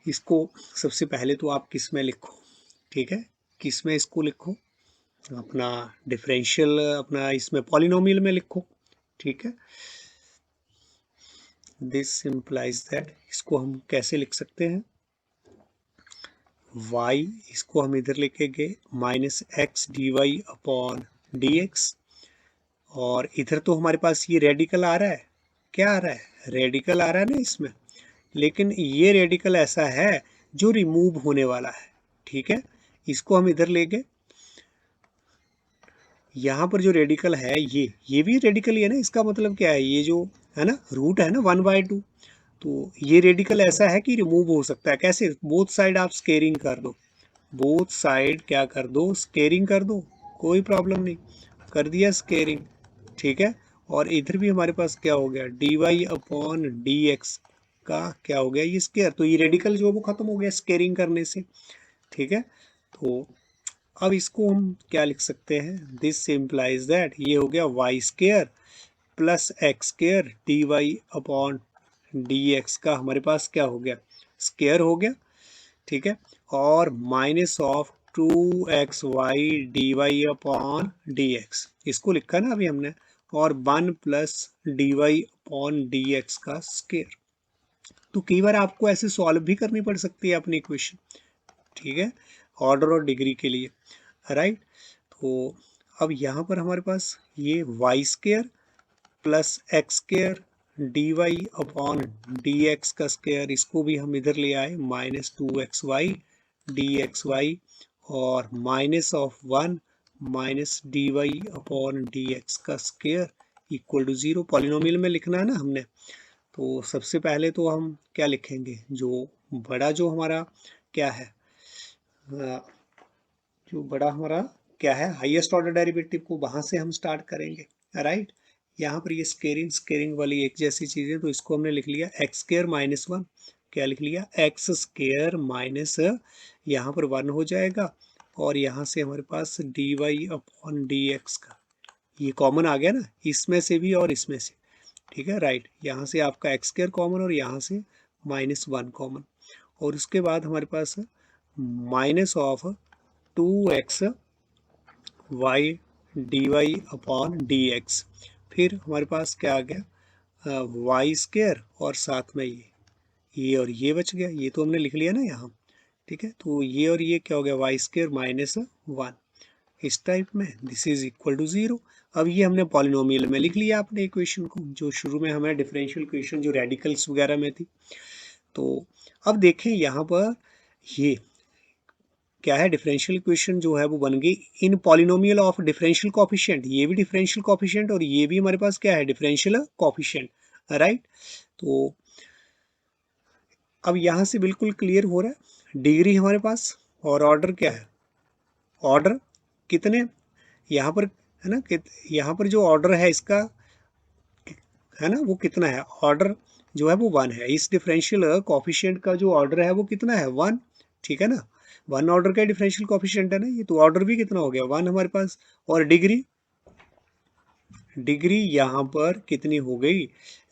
[SPEAKER 1] इसको सबसे पहले तो आप किस में लिखो, ठीक है, किस में इसको लिखो, अपना डिफरेंशियल अपना इसमें पॉलिनोमियल में लिखो। ठीक है, दिस इम्प्लाइज दैट, इसको हम कैसे लिख सकते हैं, y, इसको हम इधर लेके गए minus x d Y upon D x. और इधर तो हमारे पास ये रेडिकल आ रहा है, क्या आ रहा है, रेडिकल आ रहा है ना इसमें। लेकिन ये रेडिकल ऐसा है जो रिमूव होने वाला है। ठीक है, इसको हम इधर ले गए, यहाँ पर जो रेडिकल है ये भी रेडिकल ही है ना। इसका मतलब क्या है, ये जो है ना रूट है ना 1/2, तो ये रेडिकल ऐसा है कि रिमूव हो सकता है। कैसे, बोथ साइड आप स्केयरिंग कर दो, बोथ साइड क्या कर दो, स्केयरिंग कर दो, कोई प्रॉब्लम नहीं, कर दिया स्केयरिंग। ठीक है, और इधर भी हमारे पास क्या हो गया, d Y upon D x का क्या हो गया, ये स्केयर। तो ये रेडिकल जो है वो खत्म हो गया स्केयरिंग करने से। ठीक है, तो अब इसको हम क्या लिख सकते हैं, दिस इम्प्लाइज दैट, ये हो गया y square plus x square D Y upon D x का हमारे पास क्या हो गया, स्केयर हो गया। ठीक है, और minus of 2xy d Y upon D x, इसको लिखा ना अभी हमने, और 1 plus D Y upon D x का स्केयर। तो कई बार आपको ऐसे सॉल्व भी करनी पड़ सकती है अपनी इक्वेशन। ठीक है, ऑर्डर और डिग्री के लिए, राइट। तो अब यहाँ पर हमारे पास ये Y square plus x square D Y upon D x का स्केयर, इसको भी हम इधर ले आए minus 2xy D x Y, और minus of 1 minus D Y upon D x का स्केयर इक्वल टू 0। पॉलिनोमियल में लिखना है ना हमने, तो सबसे पहले तो हम क्या लिखेंगे, जो बड़ा जो हमारा क्या है, जो बड़ा हमारा क्या है हाईएस्ट ऑर्डर डेरिवेटिव को वहां से हम स्टार्ट करेंगे, राइट। यहाँ पर ये स्केयरिंग स्केयरिंग वाली एक जैसी चीजें, तो इसको हमने लिख लिया एक्स स्केयर माइनस 1, क्या लिख लिया, एक्स स्केयर माइनस, यहाँ पर 1 हो जाएगा, और यहाँ से हमारे पास dy अपॉन dx का, ये कॉमन आ गया ना, इसमें से भी और इसमें से, ठीक है, राइट। यहाँ से आपका एक्स स्क्वायर कॉमन और यहाँ से -1 कॉमन, और उसके बाद हमारे पास minus of 2x y dy upon dx, फिर हमारे पास क्या आ गया, वाई स्क्वायर और साथ में ये और ये बच गया, ये तो हमने लिख लिया ना यहाँ, ठीक है। तो ये और ये क्या हो गया, वाई स्क्वायर -1 इस टाइप में, दिस इज इक्वल टू 0। अब ये हमने पॉलिनोमियल में लिख लिया अपने इक्वेशन को, जो शुरू में हमें डिफरेंशियल इक्वेशन जो रेडिकल्स वगैरह में थी। तो अब देखें यहाँ पर ये क्या है, डिफरेंशियल इक्वेशन जो है वो बन गई इन पॉलिनोमियल ऑफ डिफरेंशियल कोफिशिएंट, ये भी डिफरेंशियल कोफिशिएंट और ये भी हमारे पास क्या है, डिफरेंशियल कोफिशिएंट, राइट। तो अब यहाँ से बिल्कुल क्लियर हो रहा है, डिग्री हमारे पास और ऑर्डर क्या है, ऑर्डर कितने यहाँ पर है ना, यहाँ पर जो ऑर्डर है इसका है ना वो कितना है, ऑर्डर जो है वो 1 है, इस डिफरेंशियल कोफिशिएंट का जो ऑर्डर है वो कितना है, 1, ठीक है ना, 1 ऑर्डर का डिफरेंशियल कोफिशिएंट है ना ये, तो ऑर्डर भी कितना हो गया, 1 हमारे पास। और डिग्री, डिग्री यहाँ पर कितनी हो गई,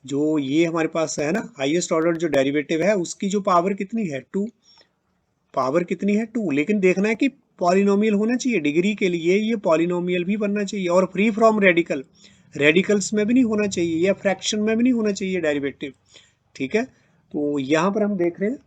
[SPEAKER 1] जो ये हमारे पास है ना हाईएस्ट ऑर्डर जो डेरिवेटिव है उसकी जो पावर कितनी है, 2, पावर कितनी है 2, लेकिन देखना है कि पॉलिनोमियल होना चाहिए डिग्री के लिए, ये पॉलिनोमियल भी बनना चाहिए और फ्री फ्रॉम रेडिकल, रेडिकल्स में भी नहीं होना चाहिए या फ्रैक्शन में भी नहीं होना चाहिए डेरिवेटिव, ठीक है। तो यहाँ पर हम देख रहे हैं,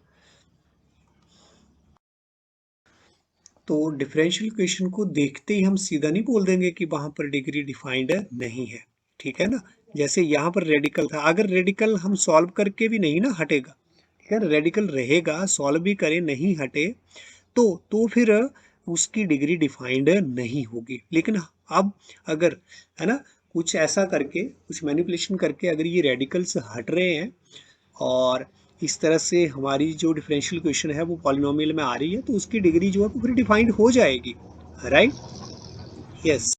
[SPEAKER 1] तो डिफरेंशियल इक्वेशन को देखते ही हम सीधा नहीं बोल देंगे कि वहां पर डिग्री डिफाइंड नहीं है, ठीक है ना। जैसे यहाँ पर रेडिकल था, अगर रेडिकल हम सॉल्व करके भी नहीं ना हटेगा, ठीक है, रेडिकल रहेगा, सॉल्व भी करें नहीं हटे तो फिर उसकी डिग्री डिफाइंड नहीं होगी। लेकिन अब अगर है ना कुछ ऐसा करके, कुछ मैनिपुलेशन करके अगर ये रेडिकल्स हट रहे हैं और इस तरह से हमारी जो डिफरेंशियल इक्वेशन है वो पॉलिनोमियल में आ रही है, तो उसकी डिग्री जो है वो फिर डिफाइंड हो जाएगी, राइट, यस।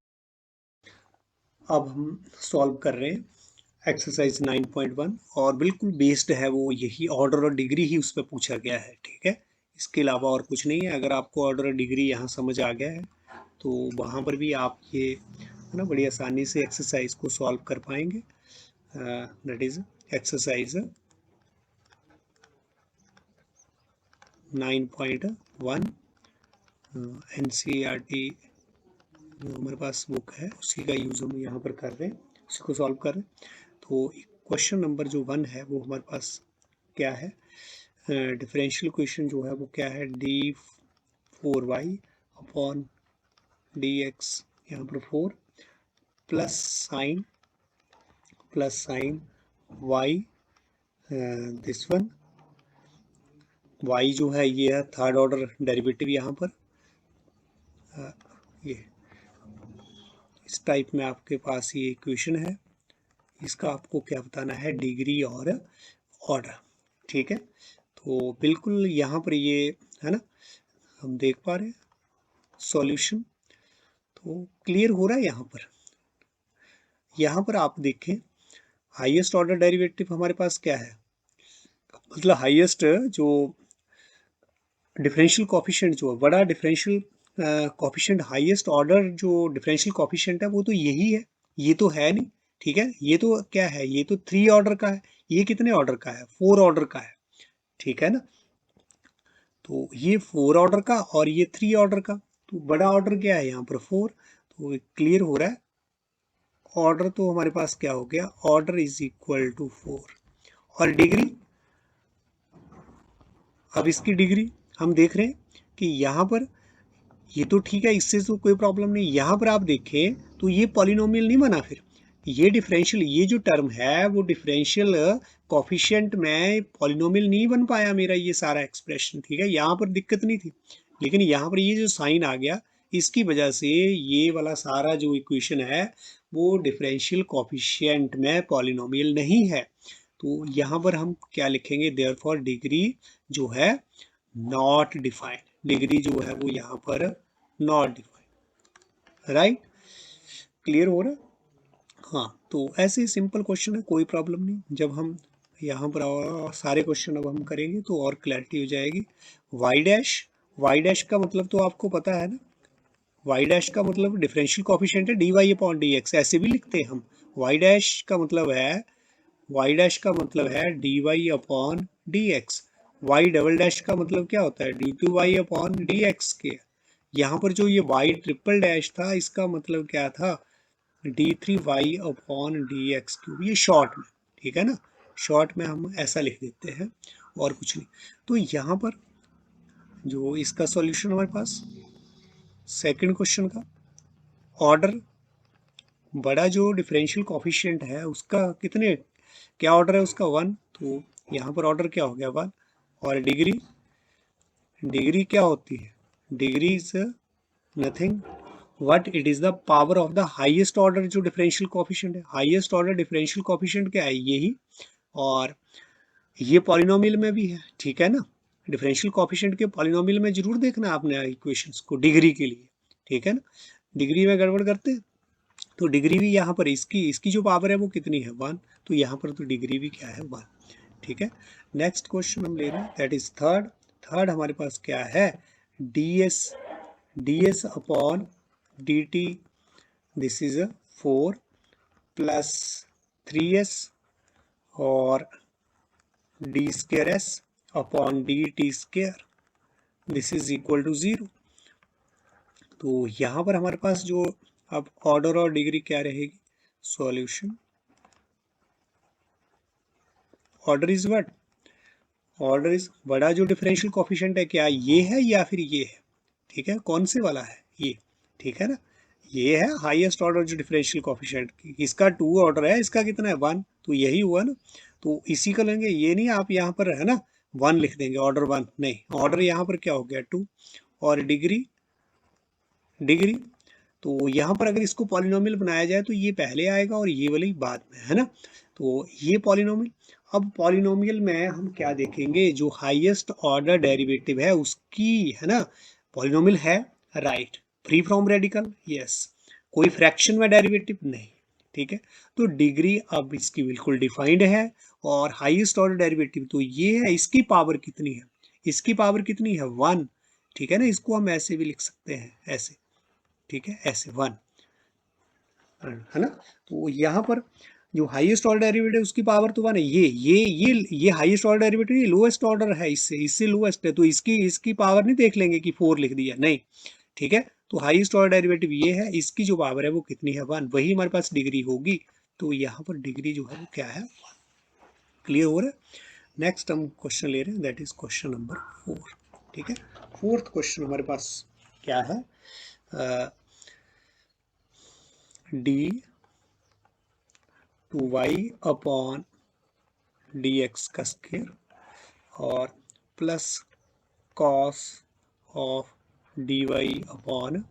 [SPEAKER 1] अब हम सॉल्व कर रहे हैं एक्सरसाइज 9.1 और बिल्कुल बेस्ड है वो यही, ऑर्डर और डिग्री ही उस पर पूछा गया है, ठीक है, इसके अलावा और कुछ नहीं है। अगर आपको ऑर्डर और डिग्री यहाँ समझ आ गया है तो वहाँ पर भी आप ये है ना बड़ी आसानी से एक्सरसाइज को सॉल्व कर पाएंगे। दैट इज एक्सरसाइज 9.1 NCERT जो हमारे पास बुक है उसी का यूज़ हम यहाँ पर कर रहे हैं, उसी को सॉल्व कर रहे हैं। तो क्वेश्चन नंबर जो 1 है वो हमारे पास क्या है, डिफरेंशियल इक्वेशन जो है वो क्या है, d4y अपॉन dx, यहाँ पर 4 plus sign y, this one y जो है ये है थर्ड ऑर्डर डेरिवेटिव, यहाँ पर ये इस टाइप में आपके पास ये इक्वेशन है, इसका आपको क्या बताना है, डिग्री और ऑर्डर, ठीक है। तो बिल्कुल यहाँ पर ये है ना हम देख पा रहे हैं सॉल्यूशन, तो क्लियर हो रहा है। यहाँ पर आप देखें हाईएस्ट ऑर्डर डेरिवेटिव हमारे पास क्या है, मतलब हाईएस्ट जो डिफरेंशियल कोफिशिएंट जो है, बड़ा डिफरेंशियल कोफिशिएंट, हाईएस्ट ऑर्डर जो डिफरेंशियल कोफिशिएंट है वो तो यही है, ये तो है नहीं, ठीक है, ये तो क्या है, ये तो 3 ऑर्डर का है, ये कितने ऑर्डर का है, 4 ऑर्डर का है, ठीक है ना। तो ये 4 ऑर्डर का और ये 3 ऑर्डर का, तो बड़ा ऑर्डर क्या है यहाँ पर 4, तो क्लियर हो रहा है, ऑर्डर तो हमारे पास क्या हो गया, ऑर्डर इज इक्वल टू 4। और डिग्री, अब इसकी डिग्री हम देख रहे हैं कि यहाँ पर ये तो ठीक है, इससे तो कोई प्रॉब्लम नहीं, यहाँ पर आप देखें तो ये पॉलिनोमियल नहीं बना, फिर ये डिफरेंशियल, ये जो टर्म है वो डिफरेंशियल कोफिशिएंट में पॉलिनोमियल नहीं बन पाया मेरा ये सारा एक्सप्रेशन, ठीक है, यहाँ पर दिक्कत नहीं थी, लेकिन यहाँ पर ये जो साइन आ गया इसकी वजह से ये वाला सारा जो इक्वेशन है वो डिफरेंशियल कोफिशिएंट में पॉलिनोमियल नहीं है। तो यहाँ पर हम क्या लिखेंगे, देयरफॉर डिग्री जो है नॉट डिफाइंड, डिग्री जो है वो यहाँ पर नॉट डिफाइंड, राइट, क्लियर हो रहा है। हाँ, तो ऐसे ही सिंपल क्वेश्चन है, कोई प्रॉब्लम नहीं, जब हम यहाँ पर और सारे क्वेश्चन अब हम करेंगे तो और क्लैरिटी हो जाएगी। y डैश वाई डैश का मतलब तो आपको पता है ना, वाई डैश का मतलब डिफरेंशियल कोफिशिएंट है d Y upon D x, ऐसे भी लिखते हैं हम। वाई डैश का मतलब है, वाई डैश का मतलब है d Y upon D x. Y double dash का मतलब क्या होता है, d two y upon D x के। यहाँ पर जो ये वाई ट्रिपल डैश था, इसका मतलब क्या था, d three Y upon D x cube, ये शॉर्ट में, ठीक है ना, शॉर्ट में हम ऐसा लिख देते हैं और कुछ नहीं। तो यहाँ पर जो इसका सॉल्यूशन हमारे पास सेकंड क्वेश्चन का, ऑर्डर, बड़ा जो डिफरेंशियल कोफिशिएंट है उसका कितने, क्या ऑर्डर है उसका, वन। तो यहाँ पर ऑर्डर क्या हो गया, वन। और डिग्री, डिग्री क्या होती है, degree is nothing what, it is the power of the highest order जो डिफरेंशियल कोफिशिएंट है। हाईएस्ट ऑर्डर डिफरेंशियल कोफिशिएंट क्या है, यही। और ये पॉलिनोमियल में भी है, ठीक है ना, डिफरेंशियल कोफिशिएंट के पॉलिनोमियल में जरूर देखना आपने इक्वेशंस को डिग्री के लिए, ठीक है ना। डिग्री में गड़बड़ करते हैं तो डिग्री भी यहाँ पर इसकी इसकी जो पावर है वो कितनी है, वन। तो यहाँ पर तो डिग्री भी क्या है, वन, ठीक है। नेक्स्ट क्वेश्चन हम ले रहे हैं, दैट इज थर्ड। थर्ड हमारे पास क्या है, d s, d s upon d t, this is 4 plus 3s और d square s upon d t square, this is equal to 0। तो यहाँ पर हमारे पास जो अब ऑर्डर और डिग्री क्या रहेगी, solution, order is what, order is, बड़ा जो डिफरेंशियल कोफिशिएंट है क्या ये है या फिर ये है, ठीक है, कौन से वाला है ये, ठीक है ना, ये है हाईएस्ट ऑर्डर जो डिफरेंशियल कोफिशिएंट, इसका 2 ऑर्डर है, इसका कितना है, 1। तो यही हुआ ना, तो इसी का लेंगे, ये नहीं आप यहाँ पर है ना 1 लिख देंगे, ऑर्डर 1 नहीं, ऑर्डर यहाँ पर क्या हो गया 2। और डिग्री, डिग्री, तो यहाँ पर अगर इसको पॉलिनोमियल बनाया जाए तो ये पहले आएगा और ये वाली बाद में, है ना। तो ये पॉलिनोमियल, अब पॉलिनोमियल में हम क्या देखेंगे, जो हाईएस्ट ऑर्डर डेरिवेटिव है उसकी, है ना, पॉलिनोमियल है, right, free from radical, yes, कोई फ्रैक्शन में डेरिवेटिव नहीं, ठीक है। तो डिग्री अब इसकी बिल्कुल डिफाइंड है, और हाईएस्ट ऑर्डर डेरिवेटिव तो ये है, इसकी पावर कितनी है, इसकी पावर कितनी है, 1, ठीक है ना। इसको हम ऐसे भी लिख सकते हैं, ऐसे, ठीक है, ऐसे 1, है ना। तो यहाँ पर जो हाईएस्ट ऑर्डर डेरिवेटिव उसकी पावर तो 1 है, ये हाईएस्ट ऑर्डर डेरिवेटिव, ये लोएस्ट ऑर्डर है, इससे इससे लोएस्ट है, तो इसकी इसकी पावर नहीं देख लेंगे कि 4 लिख दिया, नहीं, ठीक है। तो हाईएस्ट ऑर्डर डेरिवेटिव ये है, इसकी जो पावर है वो कितनी है, 1, वही हमारे पास डिग्री होगी। तो यहाँ पर डिग्री जो है वो क्या है, क्लियर हो रहा है। नेक्स्ट हम क्वेश्चन ले रहे हैं, दैट इज क्वेश्चन नंबर 4, ठीक है। फोर्थ क्वेश्चन हमारे पास क्या है, d two y upon D x का स्क्वायर और plus cos of d Y upon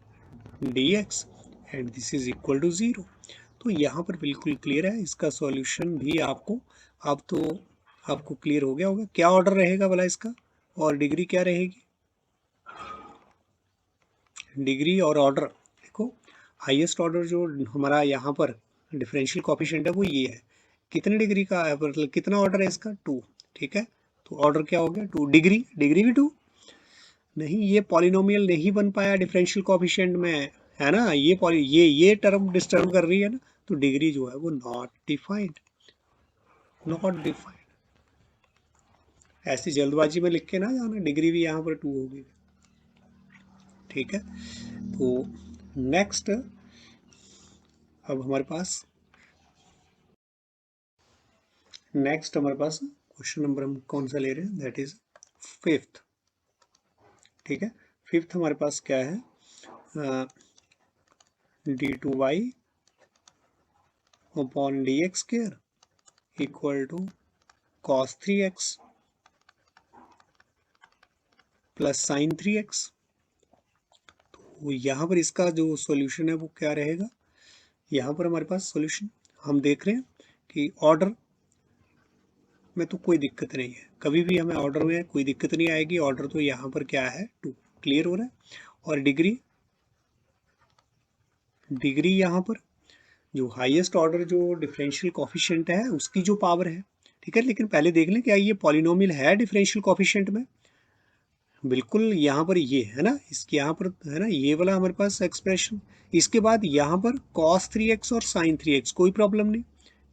[SPEAKER 1] D x and this is equal to 0। तो यहाँ पर बिल्कुल क्लियर है, इसका सॉल्यूशन भी आपको, अब तो आपको क्लियर हो गया होगा, क्या ऑर्डर रहेगा भला इसका, और डिग्री क्या रहेगी, डिग्री और ऑर्डर देखो, हाईएस्ट ऑर्डर जो हमारा यहाँ पर डिफरेंशियल कोफिशिएंट है वो ये है, कितने डिग्री का है, मतलब कितना ऑर्डर है इसका, 2, ठीक है। तो ऑर्डर क्या हो गया 2, डिग्री, डिग्री भी 2, नहीं ये पॉलिनोमियल नहीं बन पाया डिफरेंशियल कोफिशिएंट में, है ना, ये टर्म डिस्टर्ब कर रही है ना, तो डिग्री जो है वो नॉट डिफाइंड, नॉट डिफाइंड, ऐसी जल्दबाजी में लिख के ना जाना, डिग्री भी यहाँ पर 2 होगी, ठीक है। तो नेक्स्ट अब हमारे पास, नेक्स्ट हमारे पास क्वेश्चन नंबर हम कौन सा ले रहे हैं, दैट इज फिफ्थ, ठीक है। फिफ्थ हमारे पास क्या है, d two y upon D x square equal to cos 3x plus sine 3x। तो यहाँ पर इसका जो सॉल्यूशन है वो क्या रहेगा, यहाँ पर हमारे पास सॉल्यूशन हम देख रहे हैं कि ऑर्डर में तो कोई दिक्कत नहीं है, कभी भी हमें ऑर्डर में कोई दिक्कत नहीं आएगी, ऑर्डर तो यहाँ पर क्या है 2, क्लियर हो रहा है। और डिग्री, डिग्री यहाँ पर जो हाईएस्ट ऑर्डर जो डिफरेंशियल कोफिशिएंट है उसकी जो पावर है, ठीक है। लेकिन पहले देख लें क्या ये पॉलिनोमियल है डिफरेंशियल कोफिशिएंट में, बिल्कुल यहाँ पर ये है ना, इसके यहाँ पर है ना ये वाला हमारे पास एक्सप्रेशन, इसके बाद यहाँ पर cos 3x और sin 3x, कोई प्रॉब्लम नहीं,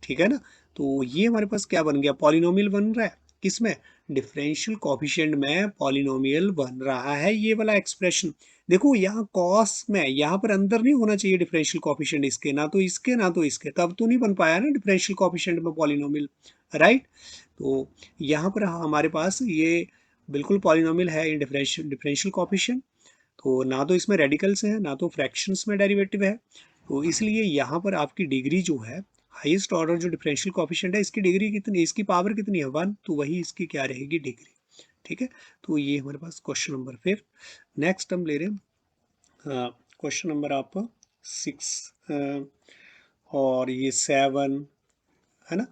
[SPEAKER 1] ठीक है ना। तो ये हमारे पास क्या बन गया, पॉलिनोमियल बन रहा है, किसमें, डिफरेंशियल कोफिशिएंट में पॉलिनोमियल बन रहा है ये वाला एक्सप्रेशन। देखो यहाँ कॉस में यहाँ पर अंदर नहीं होना चाहिए डिफरेंशियल कोफिशिएंट, इसके ना तो इसके ना तो इसके, तब तो नहीं बन पाया ना डिफरेंशियल कोफिशिएंट में पॉलिनोमियल, राइट। तो यहाँ पर हमारे पास ये बिल्कुल पॉलिनोमियल है इन डिफरेंशियल डिफरेंशियल कोफिशिएंट, तो ना तो इसमें रेडिकल्स है ना तो फ्रैक्शंस में डेरिवेटिव है, तो इसलिए यहाँ पर आपकी डिग्री जो है, हाईएस्ट ऑर्डर जो डिफरेंशियल कोफिशिएंट है, इसकी डिग्री कितनी, इसकी पावर कितनी है, 1, तो वही इसकी क्या रहेगी, डिग्री, ठीक है। तो ये हमारे पास क्वेश्चन नंबर 5। नेक्स्ट हम ले रहे हैं क्वेश्चन नंबर आपका 6 और ये 7 है ना,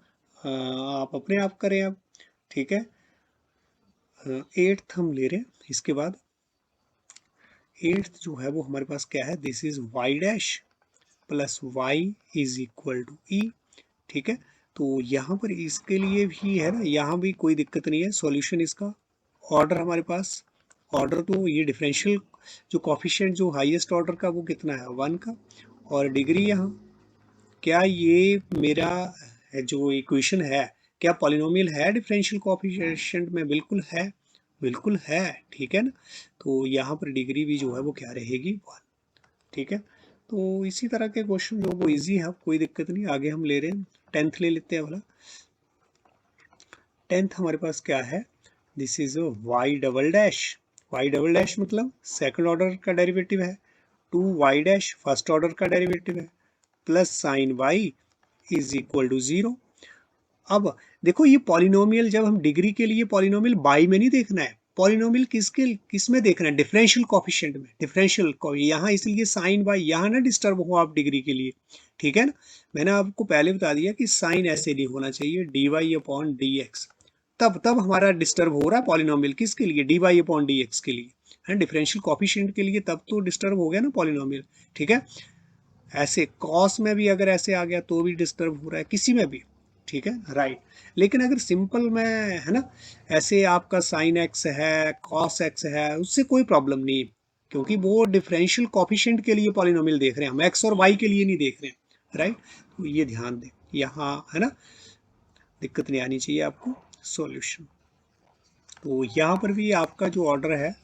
[SPEAKER 1] आप अपने आप करें अब, ठीक है। 8th हम ले रहे हैं, इसके बाद 8th जो है वो हमारे पास क्या है, this is y dash plus Y is equal to E, ठीक है। तो यहाँ पर इसके लिए भी है ना, यहाँ भी कोई दिक्कत नहीं है, सॉल्यूशन इसका, ऑर्डर हमारे पास, ऑर्डर तो ये डिफरेंशियल जो कॉफिशिएंट जो हाईएस्ट ऑर्डर का वो कितना है, 1 का, और डिग्री यहाँ, क्या ये मेरा जो इक्वेशन है क्या पॉलिनोमियल है डिफरेंशियल कोएफिशिएंट में, बिल्कुल है, बिल्कुल है, ठीक है ना। तो यहाँ पर डिग्री भी जो है वो क्या रहेगी, 1, ठीक है। तो इसी तरह के क्वेश्चन जो वो इजी है, कोई दिक्कत नहीं, आगे हम ले रहे हैं 10th ले लेते हैं वाला। 10th हमारे पास क्या है, this is y double dash, y double dash मतलब सेकंड ऑर्डर का डेरिवेटिव है, 2y डैश फर्स्ट ऑर्डर का डेरिवेटिव है, plus sine y is equal to 0। अब देखो ये पॉलिनोमियल, जब हम डिग्री के लिए पॉलिनोमियल बाई में नहीं देखना है, पॉलिनोमियल किसके किस में देखना है, डिफरेंशियल कोफिशिएंट में, डिफरेंशियल को यहाँ, इसलिए साइन बाई यहाँ ना डिस्टर्ब हो आप डिग्री के लिए, ठीक है ना। मैंने आपको पहले बता दिया कि साइन ऐसे नहीं होना चाहिए, d Y upon D x, तब तब हमारा डिस्टर्ब हो रहा है पॉलिनोमियल, किसके लिए, d Y upon D x के लिए, है डिफरेंशियल कोफिशिएंट के लिए, तब तो डिस्टर्ब हो गया ना पॉलिनोमियल, ठीक है। ऐसे कॉस में भी अगर ऐसे आ गया तो भी डिस्टर्ब हो रहा है, किसी में भी, ठीक है, राइट। लेकिन अगर सिंपल में है ना, ऐसे आपका साइन एक्स है कॉस एक्स है, उससे कोई प्रॉब्लम नहीं, क्योंकि वो डिफरेंशियल कोफिशिएंट के लिए पॉलिनोमियल देख रहे हैं हम, एक्स और वाई के लिए नहीं देख रहे हैं, राइट। तो ये ध्यान दें यहाँ, है ना, दिक्कत नहीं आनी चाहिए आपको। सॉल्यूशन, तो यहाँ पर भी आपका जो ऑर्डर है,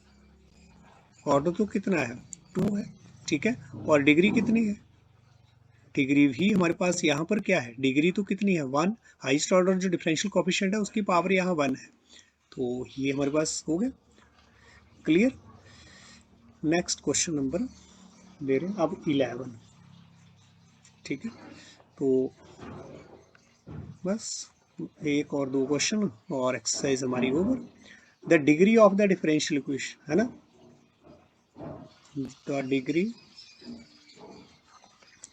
[SPEAKER 1] ऑर्डर तो कितना है, 2 है, ठीक है, और डिग्री कितनी है, डिग्री भी हमारे पास यहाँ पर क्या है, डिग्री तो कितनी है, 1, हाईएस्ट ऑर्डर जो डिफरेंशियल कोफिशिएंट है उसकी पावर यहाँ 1 है, तो ये हमारे पास हो गया, क्लियर। नेक्स्ट क्वेश्चन नंबर ले रहे हैं अब 11, ठीक है। तो बस एक और 2 क्वेश्चन और एक्सरसाइज हमारी over. The degree of the differential equation, है ना, the degree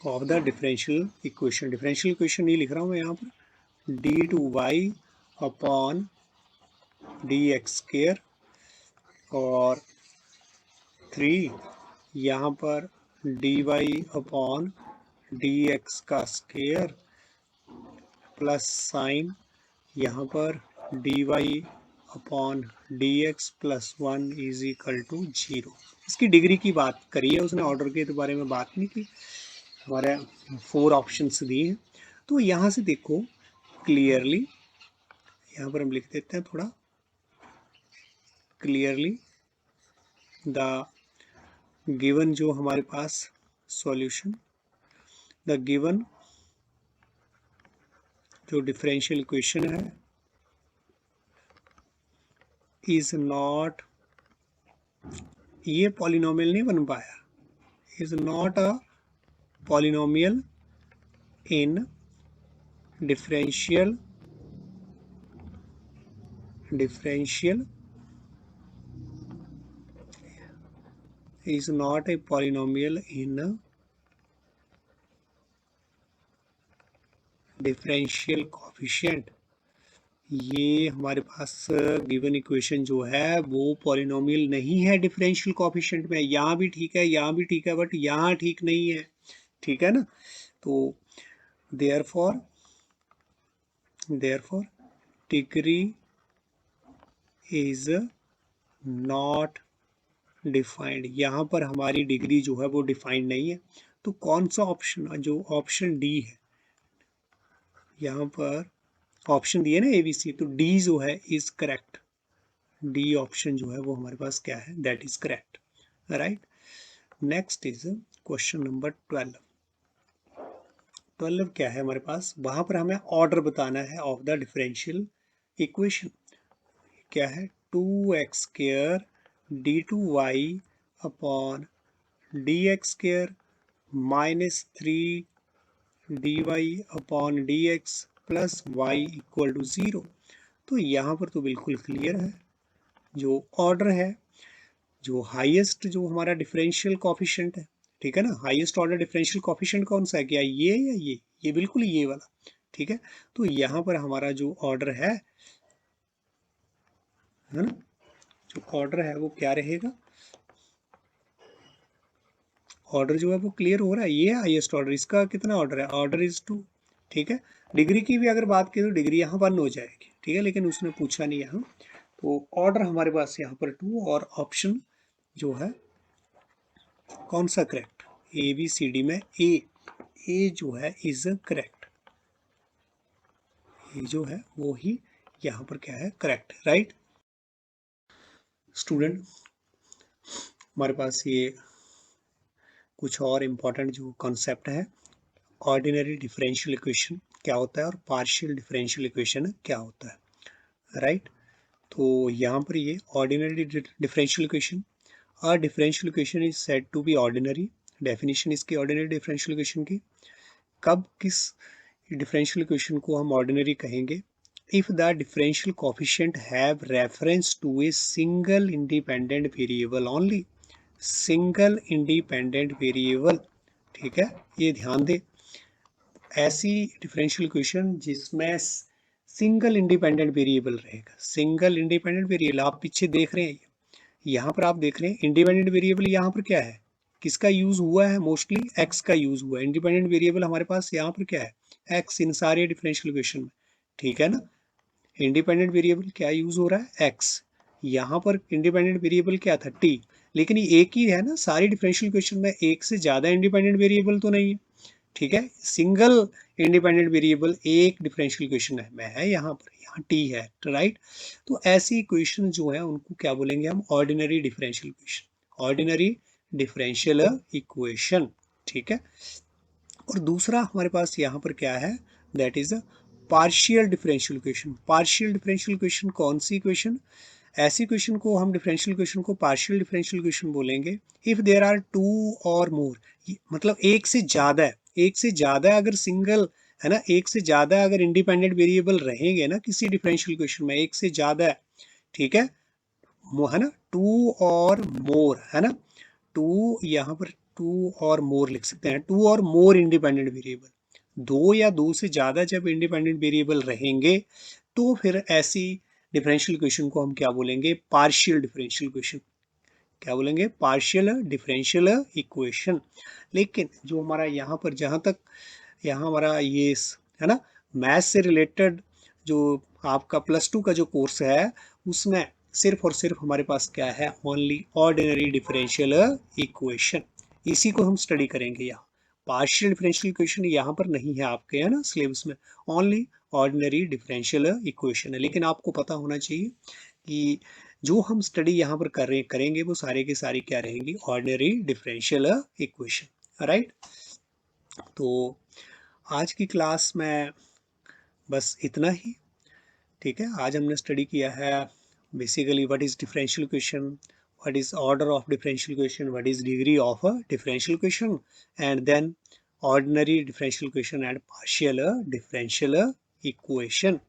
[SPEAKER 1] of the differential equation, differential equation नहीं लिख रहा हूँ मैं यहाँ पर, d two y upon D x square और 3 यहाँ पर d Y upon D x का स्क्र प्लस साइन यहाँ पर d Y upon D x plus 1 is equal to 0। इसकी डिग्री की बात करी है उसने, ऑर्डर के बारे में बात नहीं की, हमारे 4 ऑप्शंस दिए हैं। तो यहाँ से देखो क्लियरली, यहाँ पर हम लिख देते हैं थोड़ा क्लियरली, द गिवन जो हमारे पास सॉल्यूशन, द गिवन जो डिफरेंशियल इक्वेशन है इज नॉट, ये पॉलिनोमियल नहीं बन पाया, is not a polynomial in differential is not a polynomial in differential coefficient. ये हमारे पास गिवन इक्वेशन जो है वो पॉलिनोमियल नहीं है डिफरेंशियल कोफिशिएंट में, यहाँ भी ठीक है यहाँ भी ठीक है, बट यहाँ ठीक नहीं है, ठीक है ना। तो therefore degree is not defined, यहाँ पर हमारी डिग्री जो है वो डिफाइंड नहीं है। तो कौन सा ऑप्शन, जो ऑप्शन डी है, यहाँ पर ऑप्शन दिए ना ABC, तो डी जो है इज करेक्ट। डी ऑप्शन जो है वो हमारे पास क्या है, that is correct, right. Next is question number 12। 12 क्या है हमारे पास, वहां पर हमें ऑर्डर बताना है ऑफ द डिफरेंशियल इक्वेशन। क्या है, 2x² d2y upon dx² -3 dy upon dx plus y equal to 0। तो यहाँ पर तो बिल्कुल क्लियर है, जो ऑर्डर है, जो हाईएस्ट जो हमारा डिफरेंशियल कोफिशिएंट है, ठीक है ना, हाईएस्ट ऑर्डर डिफरेंशियल कोफिशिएंट कौन सा है, क्या ये या ये बिल्कुल ये वाला, ठीक है। तो यहाँ पर हमारा जो ऑर्डर है ना, जो ऑर्डर है वो क्या रहेगा, ऑर्डर जो है वो क्लियर हो रहा है, ये हाईएस्ट ऑर्डर, इसका कितना ऑर्डर है, ऑर्डर इज 2, ठीक है। डिग्री की भी अगर बात करें तो डिग्री यहाँ 1 हो जाएगी, ठीक है, लेकिन उसने पूछा नहीं यहाँ। तो ऑर्डर हमारे पास यहाँ पर 2 और ऑप्शन जो है कौन सा करेक्ट, ABCD में ए जो है इज करेक्ट, ये जो है वो ही यहाँ पर क्या है, करेक्ट, राइट। स्टूडेंट, हमारे पास ये कुछ और इम्पोर्टेंट जो कॉन्सेप्ट है, ऑर्डिनरी डिफरेंशियल इक्वेशन क्या होता है और पार्शियल डिफरेंशियल इक्वेशन क्या होता है, राइट। तो यहाँ पर ये ordinary differential equation, uh differential equation is said to be ordinary, definition इसकी ऑर्डिनरी डिफरेंशियल इक्वेशन की, कब किस डिफरेंशियल इक्वेशन को हम ऑर्डिनरी कहेंगे, if the differential coefficient have reference to a single independent variable only, single independent variable, ठीक है, ये ध्यान दे, ऐसी डिफरेंशियल इक्वेशन जिसमें सिंगल इंडिपेंडेंट वेरिएबल रहेगा, सिंगल इंडिपेंडेंट वेरिएबल आप पीछे देख रहे हैं, यहाँ पर आप देख रहे हैं इंडिपेंडेंट वेरिएबल, यहाँ पर क्या है, किसका यूज हुआ है, मोस्टली एक्स का यूज हुआ है, इंडिपेंडेंट वेरिएबल हमारे पास यहाँ पर क्या है, एक्स, इन सारे डिफरेंशियल इक्वेशन में, ठीक है ना। इंडिपेंडेंट वेरिएबल क्या यूज हो रहा है, एक्स, यहाँ पर इंडिपेंडेंट वेरिएबल क्या था, टी, लेकिन ये एक ही है ना, सारी डिफरेंशियल इक्वेशन में एक से ज्यादा इंडिपेंडेंट वेरिएबल तो नहीं है, ठीक है, सिंगल इंडिपेंडेंट वेरिएबल एक डिफरेंशियल इक्वेशन है यहाँ पर, यहाँ टी है, राइट। तो ऐसी इक्वेशन जो है उनको क्या बोलेंगे हम, ordinary differential equation, ordinary differential equation, ठीक है। और दूसरा हमारे पास यहाँ पर क्या है, that is partial differential equation. Partial differential equation कौन सी इक्वेशन, ऐसी इक्वेशन को हम डिफरेंशियल इक्वेशन को पार्शियल डिफरेंशियल इक्वेशन बोलेंगे इफ देयर आर टू और मोर, मतलब एक से ज्यादा है, एक से ज्यादा अगर सिंगल है ना, एक से ज्यादा अगर इंडिपेंडेंट वेरिएबल रहेंगे ना किसी डिफरेंशियल इक्वेशन में, एक से ज्यादा है, ठीक है ना, टू और मोर है ना, टू यहाँ पर टू और मोर लिख सकते हैं, टू और मोर इंडिपेंडेंट वेरिएबल, दो या दो से ज्यादा जब इंडिपेंडेंट वेरिएबल रहेंगे तो फिर ऐसी डिफरेंशियल इक्वेशन को हम क्या बोलेंगे, पार्शियल डिफरेंशियल इक्वेशन, क्या बोलेंगे, पार्शियल डिफरेंशियल इक्वेशन। लेकिन जो हमारा यहाँ पर, जहाँ तक यहाँ हमारा ये है ना, मैथ्स से रिलेटेड जो आपका +2 का जो कोर्स है, उसमें सिर्फ और सिर्फ हमारे पास क्या है, ओनली ऑर्डिनरी डिफरेंशियल इक्वेशन, इसी को हम स्टडी करेंगे। यहाँ पार्शियल डिफरेंशियल इक्वेशन यहाँ पर नहीं है आपके, है ना, सिलेबस में, ओनली ऑर्डिनरी डिफरेंशियल इक्वेशन है। लेकिन आपको पता होना चाहिए कि जो हम स्टडी यहाँ पर करेंगे वो सारे के सारे क्या रहेंगी, ऑर्डिनरी डिफरेंशियल इक्वेशन, राइट। तो आज की क्लास में बस इतना ही, ठीक है। आज हमने स्टडी किया है basically what is differential equation, what is order of differential equation, what is degree of a differential equation, and then ordinary differential equation and partial differential equation.